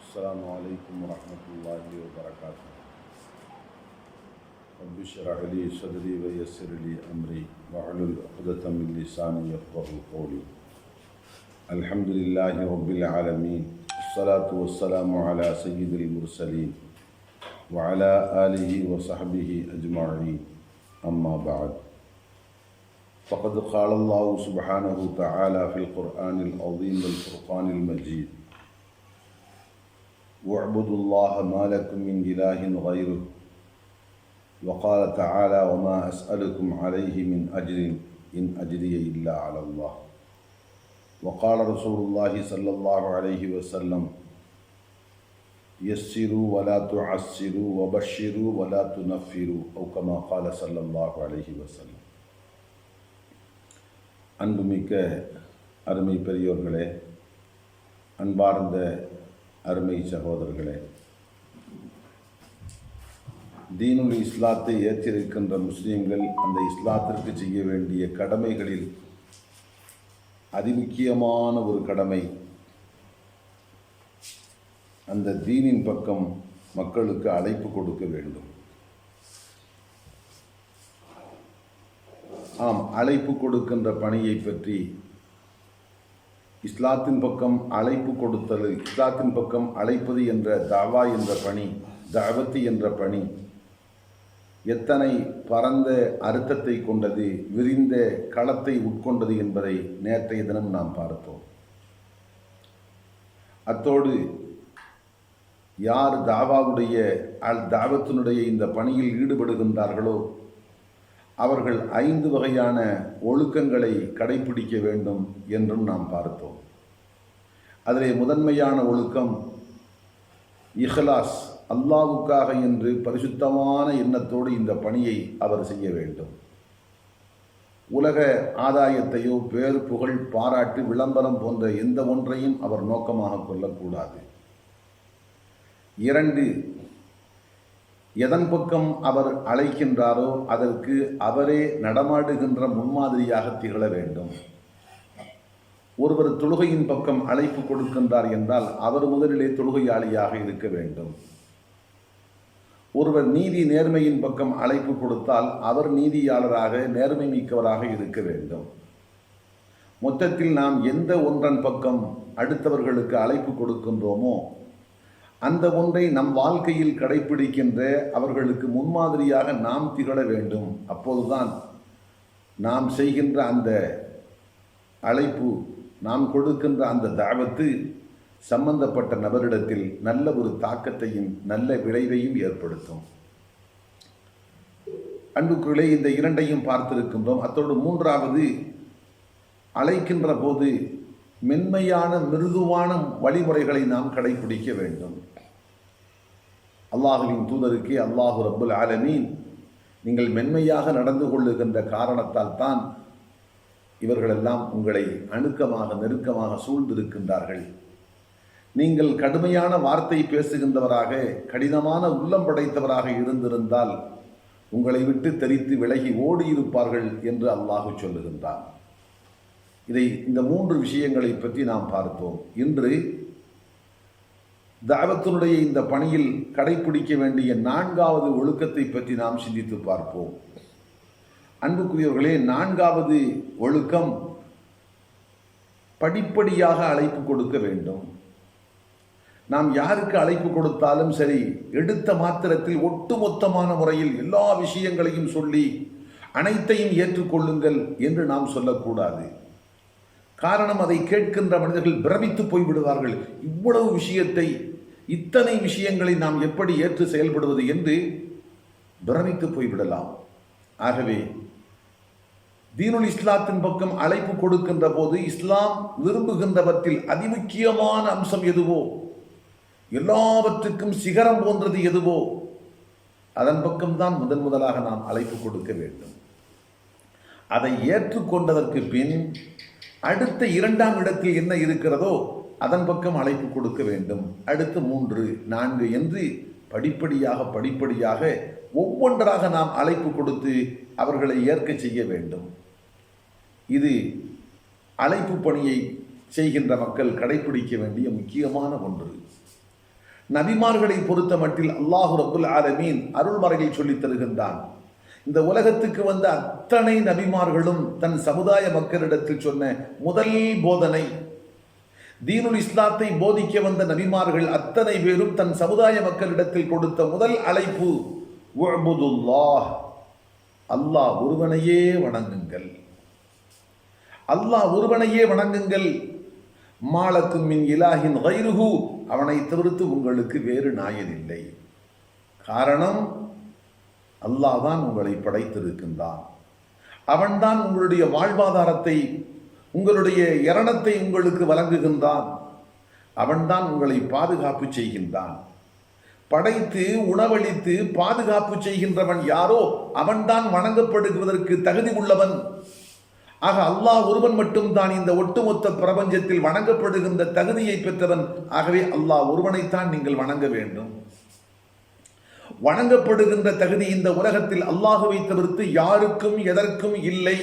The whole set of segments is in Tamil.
السلام عليكم ورحمة الله وبركاته. رب اشرح لي صدري ويسر لي أمري واحلل عقدة من لساني يفقهوا قولي. الحمد لله رب العالمين، الصلاة والسلام على سيد المرسلين وعلى آله وصحبه أجمعين. أما بعد، فقد قال الله سبحانه وتعالى في القرآن العظيم والفرقان المجيد: واعبدوا الله ما لكم من إله غيره. وقال تعالى: وما أسألكم عليه من أجر إن أجري إلا على الله. وقال رسول الله صلى الله عليه وسلم: يسروا ولا تعسروا وبشروا ولا تنفروا، أو كما قال صلى الله عليه وسلم. அன்புமிக்க அருமை பெரியோர்களே, அன்பார்ந்த அருமை சகோதரர்களே, தீனுல் இஸ்லாத்தை ஏற்றிருக்கின்ற முஸ்லீம்கள் அந்த இஸ்லாத்திற்கு செய்ய வேண்டிய கடமைகளில் அதிமுக்கியமான ஒரு கடமை அந்த தீனின் பக்கம் மக்களுக்கு அழைப்பு கொடுக்க வேண்டும். ஆம், அழைப்பு கொடுக்கின்ற பணியை பற்றி இஸ்லாத்தின் பக்கம் அழைப்பு கொடுத்தல், இஸ்லாத்தின் பக்கம் அழைப்பது என்ற தாவா என்ற பணி, தாவத்தி என்ற பணி எத்தனை பரந்த அர்த்தத்தை கொண்டது, விரிந்த களத்தை உட்கொண்டது என்பதை நேற்றைய தினம் நாம் பார்த்தோம். அத்தோடு யார் தாவாவுடைய தாவத்தினுடைய இந்த பணியில் ஈடுபடுகின்றார்களோ அவர்கள் 5 வகையான ஒழுக்கங்களை கடைபிடிக்க வேண்டும் என்றும் நாம் பார்த்தோம். அதிலே முதன்மையான ஒழுக்கம் இஹ்லாஸ், அல்லாஹ்வுக்காக என்று பரிசுத்தமான எண்ணத்தோடு இந்த பணியை அவர் செய்ய வேண்டும். உலக ஆதாயத்தையோ பேர் புகழ் பாராட்டு விளம்பரம் போன்ற எந்த ஒன்றையும் அவர் நோக்கமாக கொள்ளக்கூடாது. 2, எதன் பக்கம் அவர் அழைக்கின்றாரோ அதற்கு அவரே நடமாடுகின்ற முன்மாதிரியாக திகழ வேண்டும். ஒருவர் தொழுகையின் பக்கம் அழைப்பு கொடுக்கின்றார் என்றால் அவர் முதலிலே தொழுகையாளியாக இருக்க வேண்டும். ஒருவர் நீதி நேர்மையின் பக்கம் அழைப்பு கொடுத்தால் அவர் நீதியாளராக நேர்மை மிக்கவராக இருக்க வேண்டும். மொத்தத்தில் நாம் எந்த ஒன்றன் பக்கம் அடுத்தவர்களுக்கு அழைப்பு கொடுக்கின்றோமோ அந்த ஒன்றை நம் வாழ்க்கையில் கடைபிடிக்கின்ற அவர்களுக்கு முன்மாதிரியாக நாம் திகழ வேண்டும். அப்போதுதான் நாம் செய்கின்ற அந்த அழைப்பு, நாம் கொடுக்கின்ற அந்த தாவத்து சம்பந்தப்பட்ட நபரிடத்தில் நல்ல ஒரு தாக்கத்தையும் நல்ல விளைவையும் ஏற்படுத்தும். அன்புக்குள்ளே இந்த 2ஐயும் பார்த்திருக்கின்றோம். அத்தோடு 3வது, அழைக்கின்ற போது மென்மையான மிருதுவான வழிமுறைகளை நாம் கடைபிடிக்க வேண்டும். அல்லாஹுவின் தூதருக்கு அல்லாஹு ரப்புல் ஆலமீன் நீங்கள் மென்மையாக நடந்து கொள்ளுகின்ற காரணத்தால் தான் இவர்களெல்லாம் உங்களை அணுக்கமாக நெருக்கமாக சூழ்ந்திருக்கின்றார்கள். நீங்கள் கடுமையான வார்த்தை பேசுகின்றவராக கடினமான உள்ளம் படைத்தவராக இருந்திருந்தால் உங்களை விட்டு தெரித்து விலகி ஓடியிருப்பார்கள் என்று அல்லாஹு சொல்லுகின்றான். இந்த 3 விஷயங்களை பற்றி நாம் பார்த்தோம். இன்று தாவத்தினுடைய இந்த பணியில் கடைபிடிக்க வேண்டிய 4வது ஒழுக்கத்தை பற்றி நாம் சிந்தித்து பார்ப்போம். அன்புக்குரியவர்களே, 4வது ஒழுக்கம் படிப்படியாக அழைப்பு கொடுக்க வேண்டும். நாம் யாருக்கு அழைப்பு கொடுத்தாலும் சரி, எடுத்த மாத்திரத்தில் ஒட்டுமொத்தமான முறையில் எல்லா விஷயங்களையும் சொல்லி அனைத்தையும் ஏற்றுக்கொள்ளுங்கள் என்று நாம் சொல்லக்கூடாது. காரணம், அதை கேட்கின்ற மனிதர்கள் பிரமித்து போய்விடுவார்கள். இவ்வளவு விஷயத்தை, இத்தனை விஷயங்களை நாம் எப்படி ஏற்று செயல்படுவது என்று பிரமித்து போய்விடலாம். ஆகவே தீனுல் இஸ்லாத்தின் பக்கம் அழைப்பு கொடுக்கின்ற போது இஸ்லாம் விரும்புகின்றவற்றில் அதிமுக்கியமான அம்சம் எதுவோ, எல்லாவற்றுக்கும் சிகரம் போன்றது எதுவோ அதன் பக்கம்தான் முதலாக நாம் அழைப்பு கொடுக்க வேண்டும். அதை ஏற்றுக்கொண்டதற்கு பின் அடுத்த 2ஆம் இடத்தில் என்ன இருக்கிறதோ அதன் பக்கம் அழைப்பு கொடுக்க வேண்டும். அடுத்து 3, 4 என்று படிப்படியாக ஒவ்வொன்றாக நாம் அழைப்பு கொடுத்து அவர்களை ஏற்க செய்ய வேண்டும். இது அழைப்பு பணியை செய்கின்ற மக்கள் கடைபிடிக்க வேண்டிய முக்கியமான ஒன்று. நபிமார்களை பொறுத்த மட்டில் அல்லாஹு ரப்புல் ஆலமீன் அருள்மறையில் சொல்லித் தருகின்றான். இந்த உலகத்துக்கு வந்த அத்தனை நபிமார்களும் தன் சமுதாய மக்களிடத்தில் சொன்ன முதல் போதனை, தீனுல் இஸ்லாத்தை போதிக்க வந்த நபிமார்கள் அத்தனை பேரும் தன் சமுதாய மக்களிடத்தில் கொடுத்த முதல் அழைப்பு உஅ்புதுல்லாஹ், அல்லாஹ் ஒருவனையே வணங்குங்கள், அல்லாஹ் ஒருவனையே வணங்குங்கள். மாலக்கும் மின் இலாஹின் கைருஹு, அவனை தவிர்த்து உங்களுக்கு வேறு நாயன் இல்லை. காரணம், அல்லாஹ் தான் உங்களை படைத்திருக்கின்றான். அவன்தான் உங்களுடைய வாழ்வாதாரத்தை, உங்களுடைய இரணத்தை உங்களுக்கு வழங்குகின்றான். அவன்தான் உங்களை பாதுகாப்பு செய்கின்றான். படைத்து உணவளித்து பாதுகாப்பு செய்கின்றவன் யாரோ அவன்தான் வணங்கப்படுவதற்கு தகுதி உள்ளவன். ஆக அல்லாஹ் ஒருவன் மட்டும்தான் இந்த ஒட்டுமொத்த பிரபஞ்சத்தில் வணங்கப்படுகின்ற தகுதியை பெற்றவன். ஆகவே அல்லாஹ் ஒருவனைத்தான் நீங்கள் வணங்க வேண்டும். வணங்கப்படுகின்ற தகுதி இந்த உலகத்தில் அல்லாஹுவை தவிர்த்து யாருக்கும் எதற்கும் இல்லை.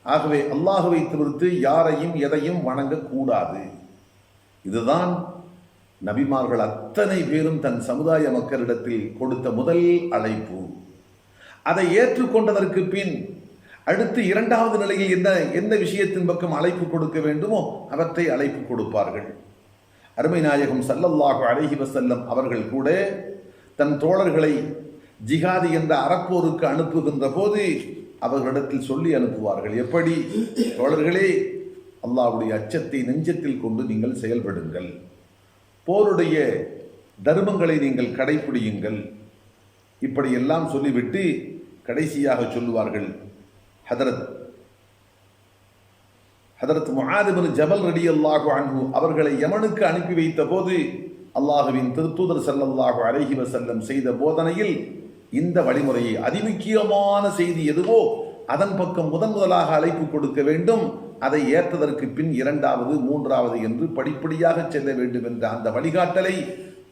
ஆகவே அல்லாஹுவை தவிர்த்து யாரையும் எதையும் வணங்கக்கூடாது. இதுதான் நபிமார்கள் அத்தனை பேரும் தன் சமுதாய மக்களிடத்தில் கொடுத்த முதல் அழைப்பு. அதை ஏற்றுக்கொண்டதற்கு பின் அடுத்து இரண்டாவது நிலையில் எந்த விஷயத்தின் பக்கம் அழைப்பு கொடுக்க வேண்டுமோ அவற்றை அழைப்பு கொடுப்பார்கள். அருமை நாயகம் ஸல்லல்லாஹு அலைஹி வஸல்லம் அவர்கள் கூட தன் தோழர்களை ஜிஹாதி என்ற அறப்போருக்கு அனுப்புகின்ற போது அவர்களிடத்தில் சொல்லி அனுப்புவார்கள். எப்படி? தோழர்களே, அல்லாஹ்வுடைய அச்சத்தை நெஞ்சத்தில் கொண்டு நீங்கள் செயல்படுங்கள், போருடைய தர்மங்களை நீங்கள் கடைபிடியுங்கள். இப்படியெல்லாம் சொல்லிவிட்டு கடைசியாக சொல்லுவார்கள், ஹதரத் முஆத் இப்னு ஜபல் ரலியல்லாஹு அன்ஹு அவர்களை யமனுக்கு அனுப்பி வைத்த போது அல்லாஹுவின் திருத்தூதர் ஸல்லல்லாஹு அலைஹி வஸல்லம் செய்த போதனையில் இந்த வழிமுறையை, அதிமுக்கியமான செய்தி எதுவோ அதன் பக்கம் முதலாக அழைப்பு கொடுக்க வேண்டும். அதை ஏற்றதற்கு பின் இரண்டாவது மூன்றாவது என்று படிப்படியாக செல்ல வேண்டும் என்ற அந்த வழிகாட்டலை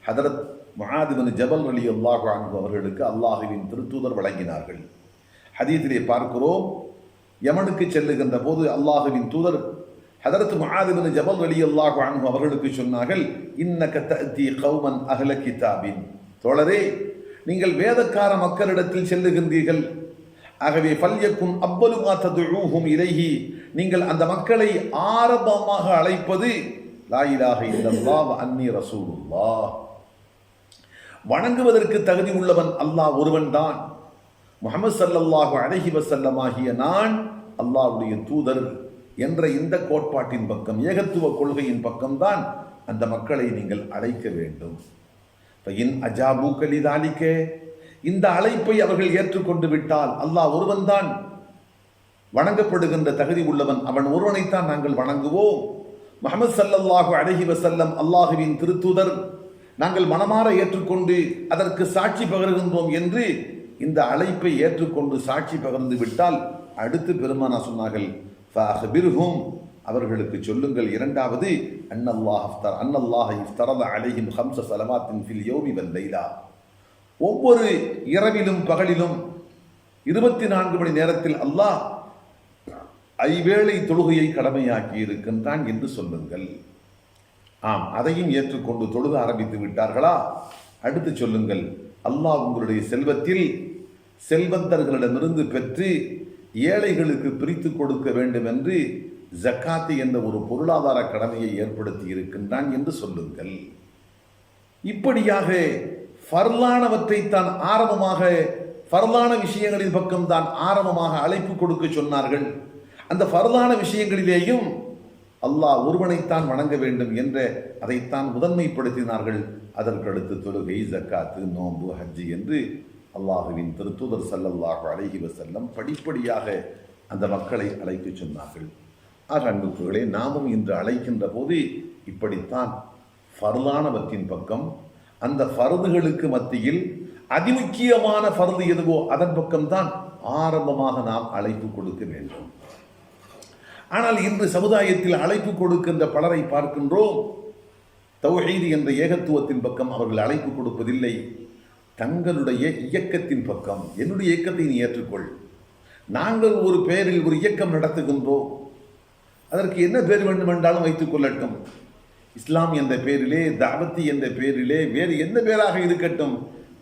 ஹதரத் முஆத் இப்னு ஜபல் ரலியல்லாஹு அன்ஹு அவர்களுக்கு அல்லாஹுவின் திருத்தூதர் வழங்கினார்கள். ஹதீஸிலே பார்க்கிறோம், யமனுக்கு செல்லுகின்ற போது அல்லாஹுவின் தூதர் ஹதரத் முஆத் இப்னு ஜபல் ரலியல்லாஹு அன்ஹு அவர்களுக்கு சொன்னார்கள், இன்னக தஅதி கௌமன் அஹ்ல கிதாபின், தோழரே, நீங்கள் வேதக்கார மக்களிடத்தில் செல்லுகின்றீர்கள். ஆகவே ஃபல்யகுன் அவ்வலு மா ததுஊஹும் இலைஹி, நீங்கள் அந்த மக்களை ஆரம்பமாக அழைப்பது லா இலாஹ இல்லல்லாஹ் வ அன்னி ரசூலுல்லாஹ், வணங்குவதற்கு தகுதி உள்ளவன் அல்லாஹ் ஒருவன் தான், முஹம்மது ஸல்லல்லாஹு அலைஹி வஸல்லம் ஆகிய நான் அல்லாஹ்வுடைய தூதர் என்ற இந்த கோட்பாட்டின் பக்கம், ஏகத்துவ கொள்கையின் பக்கம்தான் அந்த மக்களை நீங்கள் அழைக்க வேண்டும். அஜாபூக லிதாலிக, இந்த அழைப்பை அவர்கள் ஏற்றுக்கொண்டு விட்டால் அல்லாஹ் ஒருவன் தான் வணங்கப்படுகின்ற தகுதி உள்ளவன், அவன் ஒருவனைத்தான் நாங்கள் வணங்குவோம். முஹம்மது ஸல்லல்லாஹு அலைஹி வஸல்லம் அல்லாஹுவின் திருத்தூதர், நாங்கள் மனமாற ஏற்றுக்கொண்டு அதற்கு சாட்சி பகர்கின்றோம் என்று இந்த அழைப்பை ஏற்றுக்கொண்டு சாட்சி பகர்ந்து விட்டால் அடுத்து பெருமானா சொன்னார்கள், ஃபஅக்பிர்ஹும், அவர்களுக்கு சொல்லுங்கள், இரண்டாவது அன்னல்லாஹ் இஃப்தரத அலைஹிம் ஹம்ஸ ஸலவாத்தின் ஃபில் யௌமி வல் லைலா, ஒவ்வொரு இரவிலும் பகலிலும் 24 மணி நேரத்தில் அல்லாஹ் ஐவேளை தொழுகையை கடமையாக்கி இருக்கின்றான் என்று சொல்லுங்கள். ஆம், அதையும் ஏற்றுக்கொண்டு தொழுக ஆரம்பித்து விட்டார்களா? அடுத்து சொல்லுங்கள், அல்லாஹ் உங்களுடைய செல்வத்தில் செல்வந்தர்களிடமிருந்து பெற்று ஏழைகளுக்கு பிரித்து கொடுக்க வேண்டும் என்று ஜக்காத்து என்ற ஒரு பொருளாதார கடமையை ஏற்படுத்தி இருக்கின்றான் என்று சொல்லுங்கள். இப்படியாக ஃபர்லானவற்றை தான் ஆரம்பமாக, ஃபர்லான விஷயங்களின் பக்கம் தான் ஆரம்பமாக அழைப்பு கொடுக்க சொன்னார்கள். அந்த ஃபர்லான விஷயங்களிலேயும் அல்லாஹ் ஒருவனைத்தான் வணங்க வேண்டும் என்ற அதைத்தான் முதன்மைப்படுத்தினார்கள். அதற்கடுத்து தொழுகை, ஜக்காத்து, நோன்பு, ஹஜ்ஜி என்று அல்லாஹுவின் திருத்தூதர் ஸல்லல்லாஹு அலைஹி வஸல்லம் படிப்படியாக அந்த மக்களை அழைத்து சொன்னார்கள். ஆக அன்புகளே, நாமும் இன்று அழைக்கின்ற போது இப்படித்தான் ஃபர்லானவற்றின் பக்கம், அந்த ஃபர்துகளுக்கு மத்தியில் அதிமுக்கியமான ஃபர்து எதுவோ அதன் பக்கம்தான் ஆரம்பமாக நாம் அழைப்பு கொடுக்க வேண்டும். ஆனால் இன்று சமுதாயத்தில் அழைப்பு கொடுக்கின்ற பலரை பார்க்கின்றோம், தௌஹீத் என்ற ஏகத்துவத்தின் பக்கம் அவர்கள் அழைப்பு கொடுப்பதில்லை. தங்களுடைய இயக்கத்தின் பக்கம், என்னுடைய இயக்கத்தை நீ ஏற்றுக்கொள், நாங்கள் ஒரு பெயரில் ஒரு இயக்கம் நடத்துகின்றோம், அதற்கு என்ன பேர் வேண்டுமென்றாலும் வைத்துக் கொள்ளட்டும், இஸ்லாம் என்ற பேரிலே, தாவத்தி என்ற பேரிலே, வேறு எந்த பேராக இருக்கட்டும்,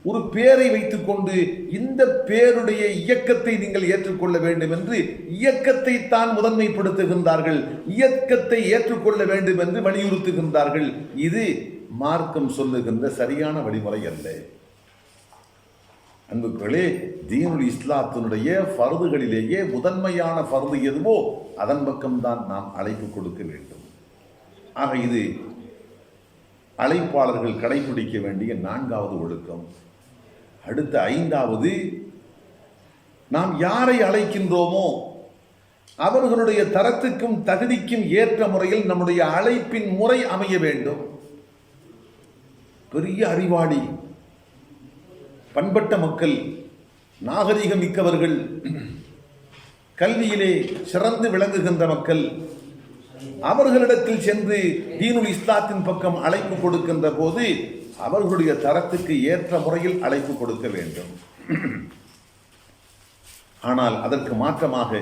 ஒரு பேரை வைத்துக்கொண்டு இந்த பேருடைய இயக்கத்தை நீங்கள் ஏற்றுக்கொள்ள வேண்டும் என்று இயக்கத்தை தான் முதன்மைப்படுத்துகின்றார்கள், இயக்கத்தை ஏற்றுக்கொள்ள வேண்டும் என்று வலியுறுத்துகின்றார்கள். இது மார்க்கம் சொல்லுகின்ற சரியான வழிமுறை அல்ல. அன்புகளே, தீனுல் இஸ்லாத்தினுடைய ஃபர்துகளிலேயே முதன்மையான ஃபர்து எதுவோ அதன் பக்கம்தான் நாம் அழைப்பு கொடுக்க வேண்டும். ஆக இது அழைப்பாளர்கள் கடைபிடிக்க வேண்டிய 4வது ஒழுக்கம். அடுத்த 5வது, நாம் யாரை அழைக்கின்றோமோ அவர்களுடைய தரத்துக்கும் தகுதிக்கும் ஏற்ற முறையில் நம்முடைய அழைப்பின் முறை அமைய வேண்டும். பெரிய அறிவாளி, பண்பட்ட மக்கள், நாகரிகம் மிக்கவர்கள், கல்வியிலே சிறந்து விளங்குகின்ற மக்கள், அவர்களிடத்தில் சென்று தீனுல் இஸ்லாத்தின் பக்கம் அழைப்பு கொடுக்கின்ற போது அவர்களுடைய தரத்துக்கு ஏற்ற முறையில் அழைப்பு கொடுக்க வேண்டும். ஆனால் அதற்கு மாற்றமாக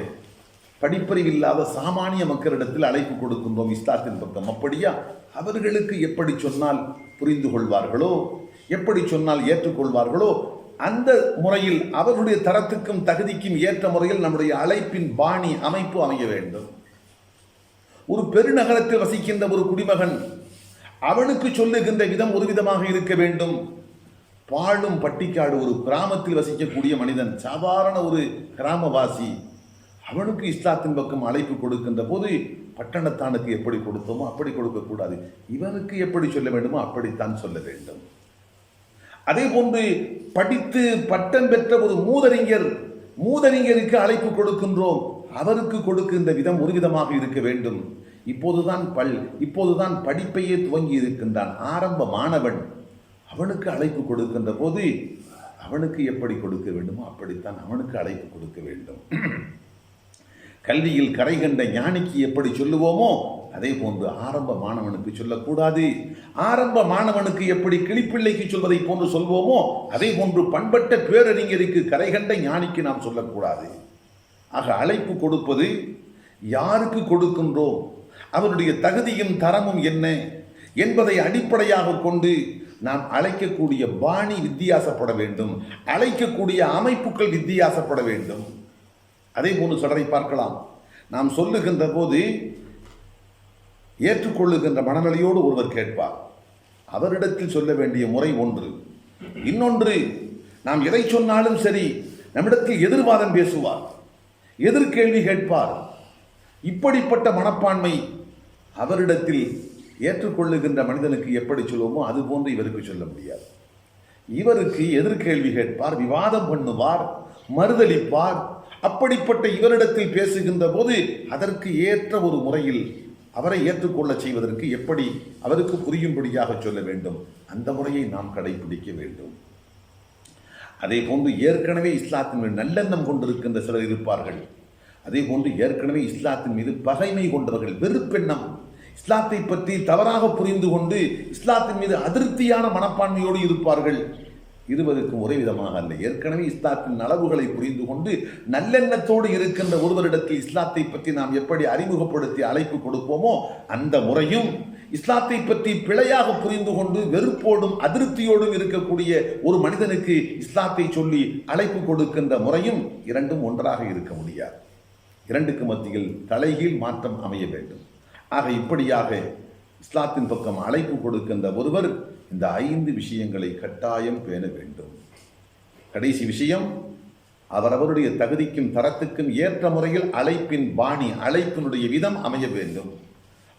படிப்பறிவில்லாத சாமானிய மக்களிடத்தில் அழைப்பு கொடுக்கின்றோம் இஸ்லாத்தின் பக்கம். அப்படியா? அவர்களுக்கு எப்படி சொன்னால் புரிந்து கொள்வார்களோ, எப்படி சொன்னால் ஏற்றுக்கொள்வார்களோ அந்த முறையில் அவர்களுடைய தரத்துக்கும் தகுதிக்கும் ஏற்ற முறையில் நம்முடைய அழைப்பின் பாணி அமைப்பு அமைய வேண்டும். ஒரு பெருநகரத்தில் வசிக்கின்ற ஒரு குடிமகன், அவனுக்கு சொல்லுகின்ற விதம் ஒரு விதமாக இருக்க வேண்டும். பாழும் பட்டிக்காடு ஒரு கிராமத்தில் வசிக்கக்கூடிய மனிதன், சாதாரண ஒரு கிராமவாசி, அவனுக்கு இஸ்லாத்தின் பக்கம் அழைப்பு கொடுக்கின்ற போது பட்டணத்தானுக்கு எப்படி கொடுத்தோமோ அப்படி கொடுக்கக்கூடாது. இவனுக்கு எப்படி சொல்ல வேண்டுமோ அப்படித்தான் சொல்ல வேண்டும். அதே போன்று படித்து பட்டம் பெற்ற ஒரு மூதறிஞருக்கு அழைப்பு கொடுக்கின்றோம், அவருக்கு கொடுக்கின்ற விதம் ஒரு விதமாக இருக்க வேண்டும். இப்போதுதான் படிப்பையே துவங்கி இருக்கின்றான், ஆரம்ப மாணவன், அவனுக்கு அழைப்பு கொடுக்கின்ற போது அவனுக்கு எப்படி கொடுக்க வேண்டுமோ அப்படித்தான் அவனுக்கு அழைப்பு கொடுக்க வேண்டும். கல்வியில் கரை கண்ட ஞானிக்கு எப்படி சொல்லுவோமோ அதே போன்று ஆரம்ப மாணவனுக்கு சொல்லக்கூடாது. ஆரம்ப மாணவனுக்கு எப்படி கிளிப்பிள்ளைக்கு சொல்வதை போன்று சொல்வோமோ அதே போன்று பண்பட்ட பேரறிஞருக்கு கரை கண்ட ஞானிக்கு நாம் சொல்லக்கூடாது. ஆக அழைப்பு கொடுப்பது யாருக்கு கொடுக்கின்றோம், அவருடைய தகுதியும் தரமும் என்ன என்பதை அடிப்படையாக கொண்டு நாம் அழைக்கக்கூடிய பாணி வித்தியாசப்பட வேண்டும், அழைக்கக்கூடிய அமைப்புகள் வித்தியாசப்பட வேண்டும். அதே போன்று சொல்றதை பார்க்கலாம். நாம் சொல்லுகின்ற போது ஏற்றுக்கொள்ளுகின்ற மனநிலையோடு ஒருவர் கேட்பார், அவரிடத்தில் சொல்ல வேண்டிய முறை ஒன்று. இன்னொன்று, நாம் எதை சொன்னாலும் சரி நம்மிடத்தில் எதிர்வாதம் பேசுவார், எதிர்கேள்வி கேட்பார். இப்படிப்பட்ட மனப்பான்மை அவரிடத்தில் ஏற்றுக்கொள்ளுகின்ற மனிதனுக்கு எப்படி சொல்லுவோமோ அது போன்று இவருக்கு சொல்ல முடியாது. இவருக்கு எதிர்கேள்வி கேட்பார், விவாதம் பண்ணுவார், மறுதளிப்பார். அப்படிப்பட்ட இவரிடத்தில் பேசுகின்ற போது அதற்கு ஏற்ற ஒரு முறையில் அவரை ஏற்றுக்கொள்ள செய்வதற்கு எப்படி அவருக்கு புரியும்படியாக சொல்ல வேண்டும், அந்த முறையை நாம் கடைபிடிக்க வேண்டும். அதே போன்று ஏற்கனவே இஸ்லாத்தின் மீது நல்லெண்ணம் கொண்டிருக்கின்ற சிலர் இருப்பார்கள். அதே போன்று ஏற்கனவே இஸ்லாத்தின் மீது பகைமை கொண்டவர்கள், வெறுப்பெண்ணம், இஸ்லாத்தை பற்றி தவறாக புரிந்து கொண்டு இஸ்லாத்தின் மீது அதிருப்தியான மனப்பான்மையோடு இருப்பார்கள். இருவருக்கும் ஒரே விதமாக அல்ல. ஏற்கனவே இஸ்லாத்தின் அளவுகளை புரிந்து கொண்டு நல்லெண்ணத்தோடு இருக்கின்ற ஒருவரிடத்தில் இஸ்லாத்தை பற்றி நாம் எப்படி அறிமுகப்படுத்தி அழைப்பு கொடுப்போமோ அந்த முறையும், இஸ்லாத்தை பற்றி பிழையாக புரிந்து கொண்டு வெறுப்போடும் அதிருப்தியோடும் இருக்கக்கூடிய ஒரு மனிதனுக்கு இஸ்லாத்தை சொல்லி அழைப்பு கொடுக்கின்ற முறையும் இரண்டும் ஒன்றாக இருக்க முடியாது. இரண்டுக்கு மத்தியில் தலைகீழ் மாற்றம் அமைய வேண்டும். ஆக இப்படியாக இஸ்லாத்தின் பக்கம் அழைப்பு கொடுக்கின்ற ஒருவர் இந்த 5 விஷயங்களை கட்டாயம் பேண வேண்டும். கடைசி விஷயம், அவரவருடைய தகுதிக்கும் தரத்துக்கும் ஏற்ற முறையில் அழைப்பின் பாணி, அழைப்பினுடைய விதம் அமைய வேண்டும்.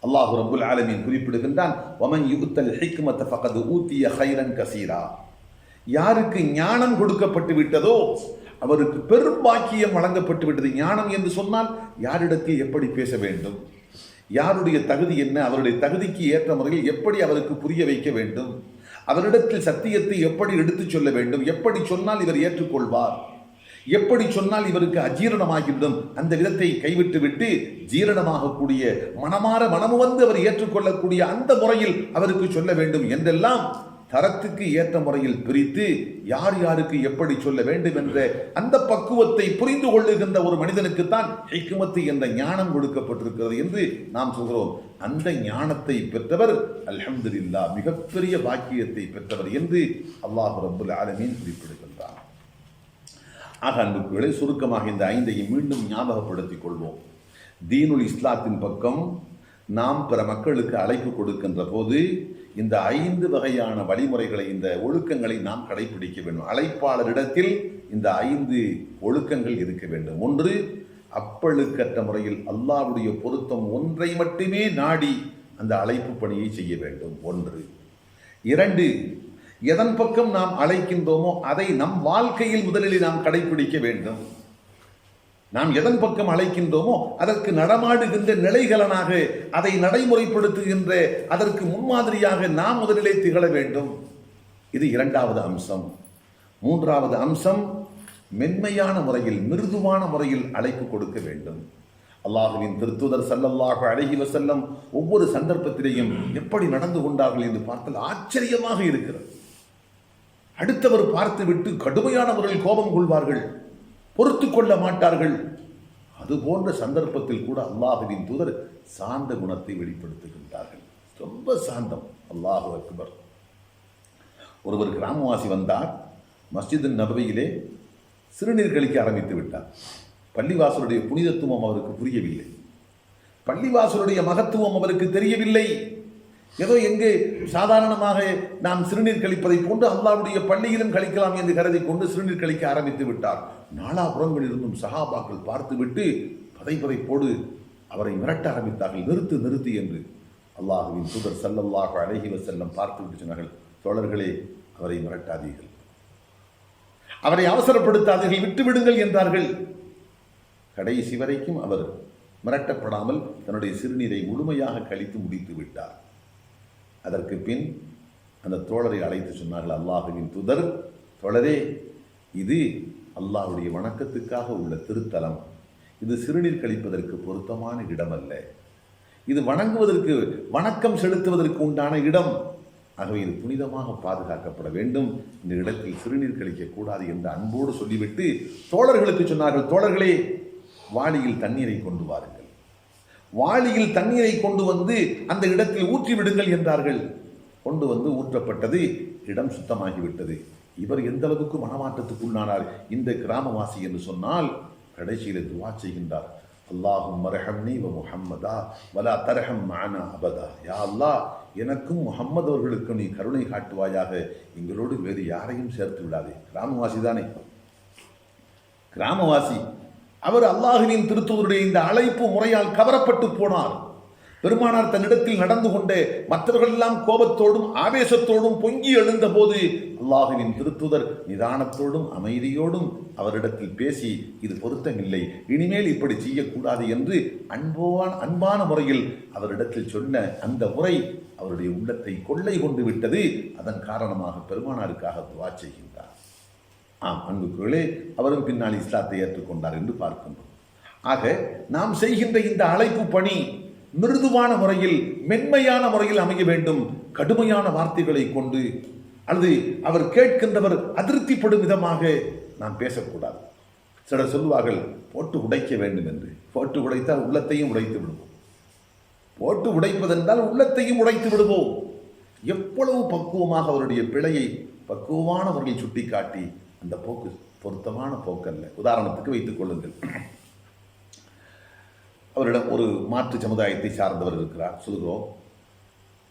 அல்லாஹ் ரப்புல் ஆலமீன் குறிப்பிடுகின்றான், வமன் யுத்தல் ஹிக்மத ஃபகத் ஊதிய கைரன் கசீரா. யாருக்கு ஞானம் கொடுக்கப்பட்டு விட்டதோ அவருக்கு பெரும் பாக்கியம் வழங்கப்பட்டு விட்டது. ஞானம் என்று சொன்னால் யாரிடத்தில் எப்படி பேச வேண்டும், யாருடைய தகுதி என்ன, அவருடைய தகுதிக்கு ஏற்ற முறையில் எப்படி அவருக்கு புரிய வைக்க வேண்டும், அவரிடத்தில் சத்தியத்தை எப்படி எடுத்துச் சொல்ல வேண்டும், எப்படி சொன்னால் இவர் ஏற்றுக்கொள்வார், எப்படி சொன்னால் இவருக்கு அஜீரணமாகிவிடும், அந்த விதத்தை கைவிட்டு விட்டு ஜீரணமாகக்கூடிய மனமாற மனமு வந்து அவர் ஏற்றுக்கொள்ளக்கூடிய அந்த முறையில் அவருக்கு சொல்ல வேண்டும் என்றெல்லாம் தரத்துக்கு ஏற்ற முறையில் பிரித்து யார் யாருக்கு எப்படி சொல்ல வேண்டும் என்ற அந்த பக்குவத்தை புரிந்து கொள்ளுகின்ற ஒரு மனிதனுக்குத்தான் ஹிக்மத்து என்ற ஞானம் கொடுக்கப்பட்டிருக்கிறது என்று நாம் சொல்கிறோம். அந்த ஞானத்தை பெற்றவர் அல்ஹம்துலில்லாஹ் மிகப்பெரிய பாக்கியத்தை பெற்றவர் என்று அல்லாஹ் ரப்புல் ஆலமீன் குறிப்பிடுகின்றார். ஆக அன்புக்குள்ளே சுருக்கமாக இந்த 5ஐயும் மீண்டும் ஞாபகப்படுத்திக் கொள்வோம். தீனுல் இஸ்லாத்தின் பக்கம் நாம் பிற மக்களுக்கு அழைப்பு கொடுக்கின்ற போது இந்த 5 வகையான வழிமுறைகளை, இந்த ஒழுக்கங்களை நாம் கடைபிடிக்க வேண்டும். அழைப்பாளரிடத்தில் இந்த 5 ஒழுக்கங்கள் இருக்க வேண்டும். 1, அப்பழுக்கற்ற முறையில் அல்லாஹ்வுடைய பொருத்தம் ஒன்றை மட்டுமே நாடி அந்த அழைப்பு பணியை செய்ய வேண்டும். 1. 2, எதன் பக்கம் நாம் அழைக்கின்றோமோ அதை நம் வாழ்க்கையில் முதலில் நாம் கடைபிடிக்க வேண்டும். நாம் எதன் பக்கம் அழைக்கின்றோமோ அதற்கு நடமாடுகின்ற நிலைகளனாக, அதை நடைமுறைப்படுத்துகின்ற அதற்கு முன்மாதிரியாக நாம் முதலிலே திகழ வேண்டும். இது 2வது அம்சம். 3வது அம்சம், மென்மையான முறையில், மிருதுவான முறையில் அழைப்பு கொடுக்க வேண்டும். அல்லாஹுவின் திருத்தூதர் ஸல்லல்லாஹு அலைஹி வஸல்லம் ஒவ்வொரு சந்தர்ப்பத்திலேயும் எப்படி நடந்து கொண்டார்கள் என்று பார்த்தால் ஆச்சரியமாக இருக்கிறது. அடுத்தவர் பார்த்துவிட்டு கடுமையான முறையில் கோபம் கொள்வார்கள், பொறுத்து கொள்ள மாட்டார்கள். அது போன்ற சந்தர்ப்பத்தில் கூட அல்லாஹுவின் தூதர் சாந்த குணத்தை வெளிப்படுத்துகின்றார்கள். ரொம்ப சாந்தம். அல்லாஹு அக்பர். ஒருவர் கிராமவாசி வந்தார். மஸ்ஜித் நபவியிலே சிறுநீர் கழிக்க ஆரம்பித்து விட்டார். பள்ளிவாசலுடைய புனிதத்துவம் அவருக்கு புரியவில்லை. பள்ளிவாசலுடைய மகத்துவம் அவருக்கு தெரியவில்லை. ஏதோ எங்கே சாதாரணமாக நாம் சிறுநீர் கழிப்பதை போன்று அல்லாஹ்வுடைய பள்ளியிலும் கழிக்கலாம் என்று கருதி கொண்டு சிறுநீர் கழிக்க ஆரம்பித்து விட்டார். நாலாபுறங்களில் இருந்தும் சஹாபாக்கள் பார்த்துவிட்டு பதைப்பதைப்போடு அவரை மிரட்ட ஆரம்பித்தார்கள். நிறுத்து நிறுத்து என்று. அல்லாஹுவின் தூதர் ஸல்லல்லாஹு அலைஹி வஸல்லம் பார்த்துவிட்டு சொன்னார்கள், தோழர்களே, அவரை மிரட்டாதீர்கள், அவரை அவசரப்படுத்தாதீர்கள், விட்டுவிடுங்கள் என்றார்கள். கடைசி வரைக்கும் அவர் மிரட்டப்படாமல் தன்னுடைய சிறுநீரை முழுமையாக கழித்து முடித்து விட்டார். அதற்கு பின் அந்த தோழரை அழைத்து சொன்னார்கள், அல்லாஹுவின் தூதர், தோழரே, இது அல்லாஹ்வுடைய வணக்கத்துக்காக உள்ள திருத்தலம். இது சிறுநீர் கழிப்பதற்கு பொருத்தமான இடம் அல்ல. இது வணங்குவதற்கு, வணக்கம் செலுத்துவதற்கு உண்டான இடம். ஆகவே இது புனிதமாக பாதுகாக்கப்பட வேண்டும். இந்த இடத்தில் சிறுநீர் கழிக்கக்கூடாது என்று அன்போடு சொல்லிவிட்டு தோழர்களுக்கு சொன்னார்கள், தோழர்களே, வாளியில் தண்ணீரை கொண்டு வாருங்கள், வாளியில் தண்ணீரை கொண்டு வந்து அந்த இடத்தில் ஊற்றி விடுங்கள் என்றார்கள். கொண்டு வந்து ஊற்றப்பட்டது. இடம் சுத்தமாகிவிட்டது. இவர் எந்த அளவுக்கு மனமாற்றத்துக்குள்ளானார் இந்த கிராமவாசி என்று சொன்னால், கடைசியில் துவா செய்கின்றார், அல்லாஹும்ம ரஹம்னி வ முஹம்மதா வலா தர்ஹம் மஅனா அபதா. யா அல்லாஹ், எனக்கும் முஹம்மது அவர்களுக்கும் நீ கருணை காட்டுவாயாக, எங்களோடு வேறு யாரையும் சேர்த்து விடாதே. கிராமவாசி தானே, கிராமவாசி. அவர் அல்லாஹுவின் திருத்தூதருடைய இந்த அழைப்பு முறையால் கவரப்பட்டு போனார். பெருமானார் தன்னிடத்தில் நடந்து கொண்டே மற்றவர்கள் எல்லாம் கோபத்தோடும் ஆவேசத்தோடும் பொங்கி எழுந்த போது அல்லாஹுவின் திருத்தூதர் நிதானத்தோடும் அமைதியோடும் அவரிடத்தில் பேசி, இது பொருத்தமில்லை, இனிமேல் இப்படி செய்யக்கூடாது என்று அன்பான முறையில் அவரிடத்தில் சொன்ன அந்த முறை அவருடைய உள்ளத்தை கொள்ளை கொண்டு விட்டது. அதன் காரணமாக பெருமானாருக்காக துஆ செய்கின்றார். அன்புக்குள்ளே, அவரும் பின்னால் இஸ்லாத்தை ஏற்றுக்கொண்டார் என்று பார்க்கின்றோம். ஆக நாம் செய்கின்ற இந்த அழைப்பு பணி மிருதுவான முறையில், மென்மையான முறையில் அமைய வேண்டும். கடுமையான வார்த்தைகளை கொண்டு அல்லது அவர் கேட்கின்றவர் அதிருப்திப்படும் விதமாக நாம் பேசக்கூடாது. சிலர் சொல்வார்கள், போட்டு உடைக்க வேண்டும் என்று. போட்டு உடைத்தால் உள்ளத்தையும் உடைத்து விடுவோம். போட்டு உடைப்பதென்றால் உள்ளத்தையும் உடைத்து விடுவோம். எவ்வளவு பக்குவமாக அவருடைய பிழையை பக்குவமான முறையில் சுட்டிக்காட்டி, அந்த போக்கு பொருத்தமான போக்கல்ல. உதாரணத்துக்கு வைத்துக் கொள்ளுங்கள், அவரிடம் ஒரு மாற்று சமுதாயத்தை சார்ந்தவர் இருக்கிறார். சொல்கிறோம்,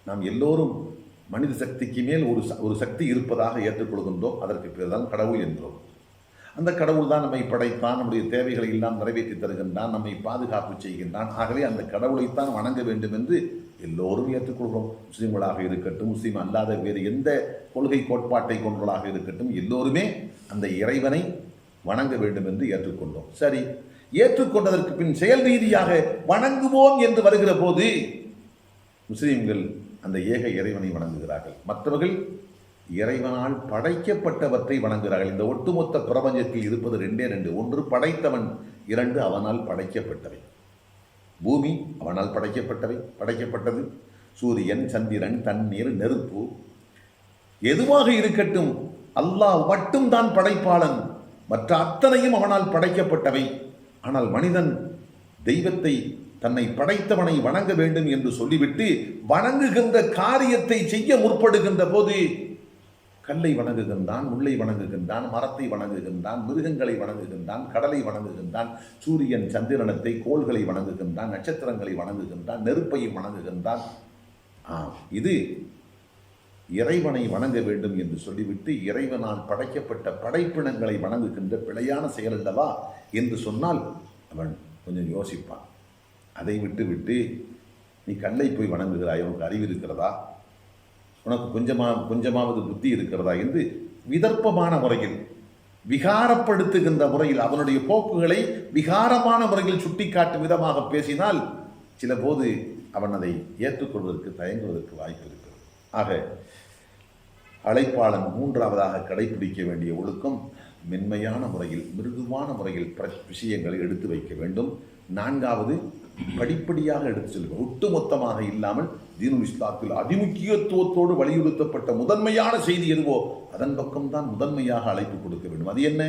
நாம் எல்லோரும் மனித சக்திக்கு மேல் ஒரு சக்தி இருப்பதாக ஏற்றுக்கொள்கின்றோம். அதற்கு பேர் தான் கடவுள் என்றோம். அந்த கடவுள் தான் நம்மை படைத்தான், நம்முடைய தேவைகளை எல்லாம் நிறைவேற்றி தருகின்றான், நம்மை பாதுகாப்பு செய்கின்றான். ஆகவே அந்த கடவுளைத்தான் வணங்க வேண்டும் என்று எல்லோரும் ஏற்றுக்கொள்கிறோம். முஸ்லீம்களாக இருக்கட்டும், முஸ்லீம் அல்லாத வேறு எந்த கொள்கை கோட்பாட்டை கொண்டவர்களாக இருக்கட்டும், எல்லோருமே அந்த இறைவனை வணங்க வேண்டும் என்று ஏற்றுக்கொண்டோம். சரி, ஏற்றுக்கொண்டதற்கு பின் செயல் ரீதியாக வணங்குவோம் என்று வருகிற போது முஸ்லீம்கள் அந்த ஏக இறைவனை வணங்குகிறார்கள். மற்றவர்கள் இறைவனால் படைக்கப்பட்டவற்றை வணங்குகிறார்கள். இந்த ஒட்டுமொத்த பிரபஞ்சத்தில் இருப்பது ரெண்டே ரெண்டு. ஒன்று படைத்தவன், இரண்டு அவனால் படைக்கப்பட்டவை. பூமி அவனால் படைக்கப்பட்டது. சூரியன், சந்திரன், தண்ணீர், நெருப்பு, எதுவாக இருக்கட்டும், அல்லாஹ் மட்டும் தான் படைப்பாளன், மற்ற அத்தனையும் அவனால் படைக்கப்பட்டவை. ஆனால் மனிதன் தெய்வத்தை, தன்னை படைத்தவனை வணங்க வேண்டும் என்று சொல்லிவிட்டு வணங்குகின்ற காரியத்தை செய்ய முற்படுகின்ற போது கல்லை வணங்குகின்றான், முல்லை வணங்குகின்றான், மரத்தை வணங்குகின்றான், மிருகங்களை வணங்குகின்றான், கடலை வணங்குகின்றான், சூரியன் சந்திரனத்தை கோள்களை வணங்குகின்றான், நட்சத்திரங்களை வணங்குகின்றான், நெருப்பையும் வணங்குகின்றான். இது இறைவனை வணங்க வேண்டும் என்று சொல்லிவிட்டு இறைவனால் படைக்கப்பட்ட படைப்பினங்களை வணங்குகின்ற பிழையான செயல் அல்லவா என்று சொன்னால் அவன் கொஞ்சம் யோசிப்பான். அதை விட்டு நீ கல்லை போய் வணங்குகிறாய், உனக்கு அறிவு இருக்கிறதா, உனக்கு கொஞ்சமாவது புத்தி இருக்கிறதா என்று விதர்ப்பமான முறையில், விகாரப்படுத்துகின்ற முறையில், அவனுடைய போக்குகளை விகாரமான முறையில் சுட்டிக்காட்டும் விதமாக பேசினால் சில போது அவன் அதை ஏற்றுக்கொள்வதற்கு தயங்குவதற்கு வாய்ப்பு இருக்கிறது. ஆக அழைப்பாளன் மூன்றாவதாக கடைபிடிக்க வேண்டிய ஒழுக்கம் மென்மையான முறையில், மிருதுவான முறையில் விஷயங்களை எடுத்து வைக்க வேண்டும். நான்காவது, படிப்படியாக எடுத்து செல்வது, ஒட்டுமொத்தமாக இல்லாமல் தீனுல் இஸ்லாத்தில் அதிமுக்கியத்துவத்தோடு வலியுறுத்தப்பட்ட முதன்மையான செய்தி எதுவோ அதன் பக்கம்தான் முதன்மையாக அழைப்பு கொடுக்க வேண்டும். அது என்ன?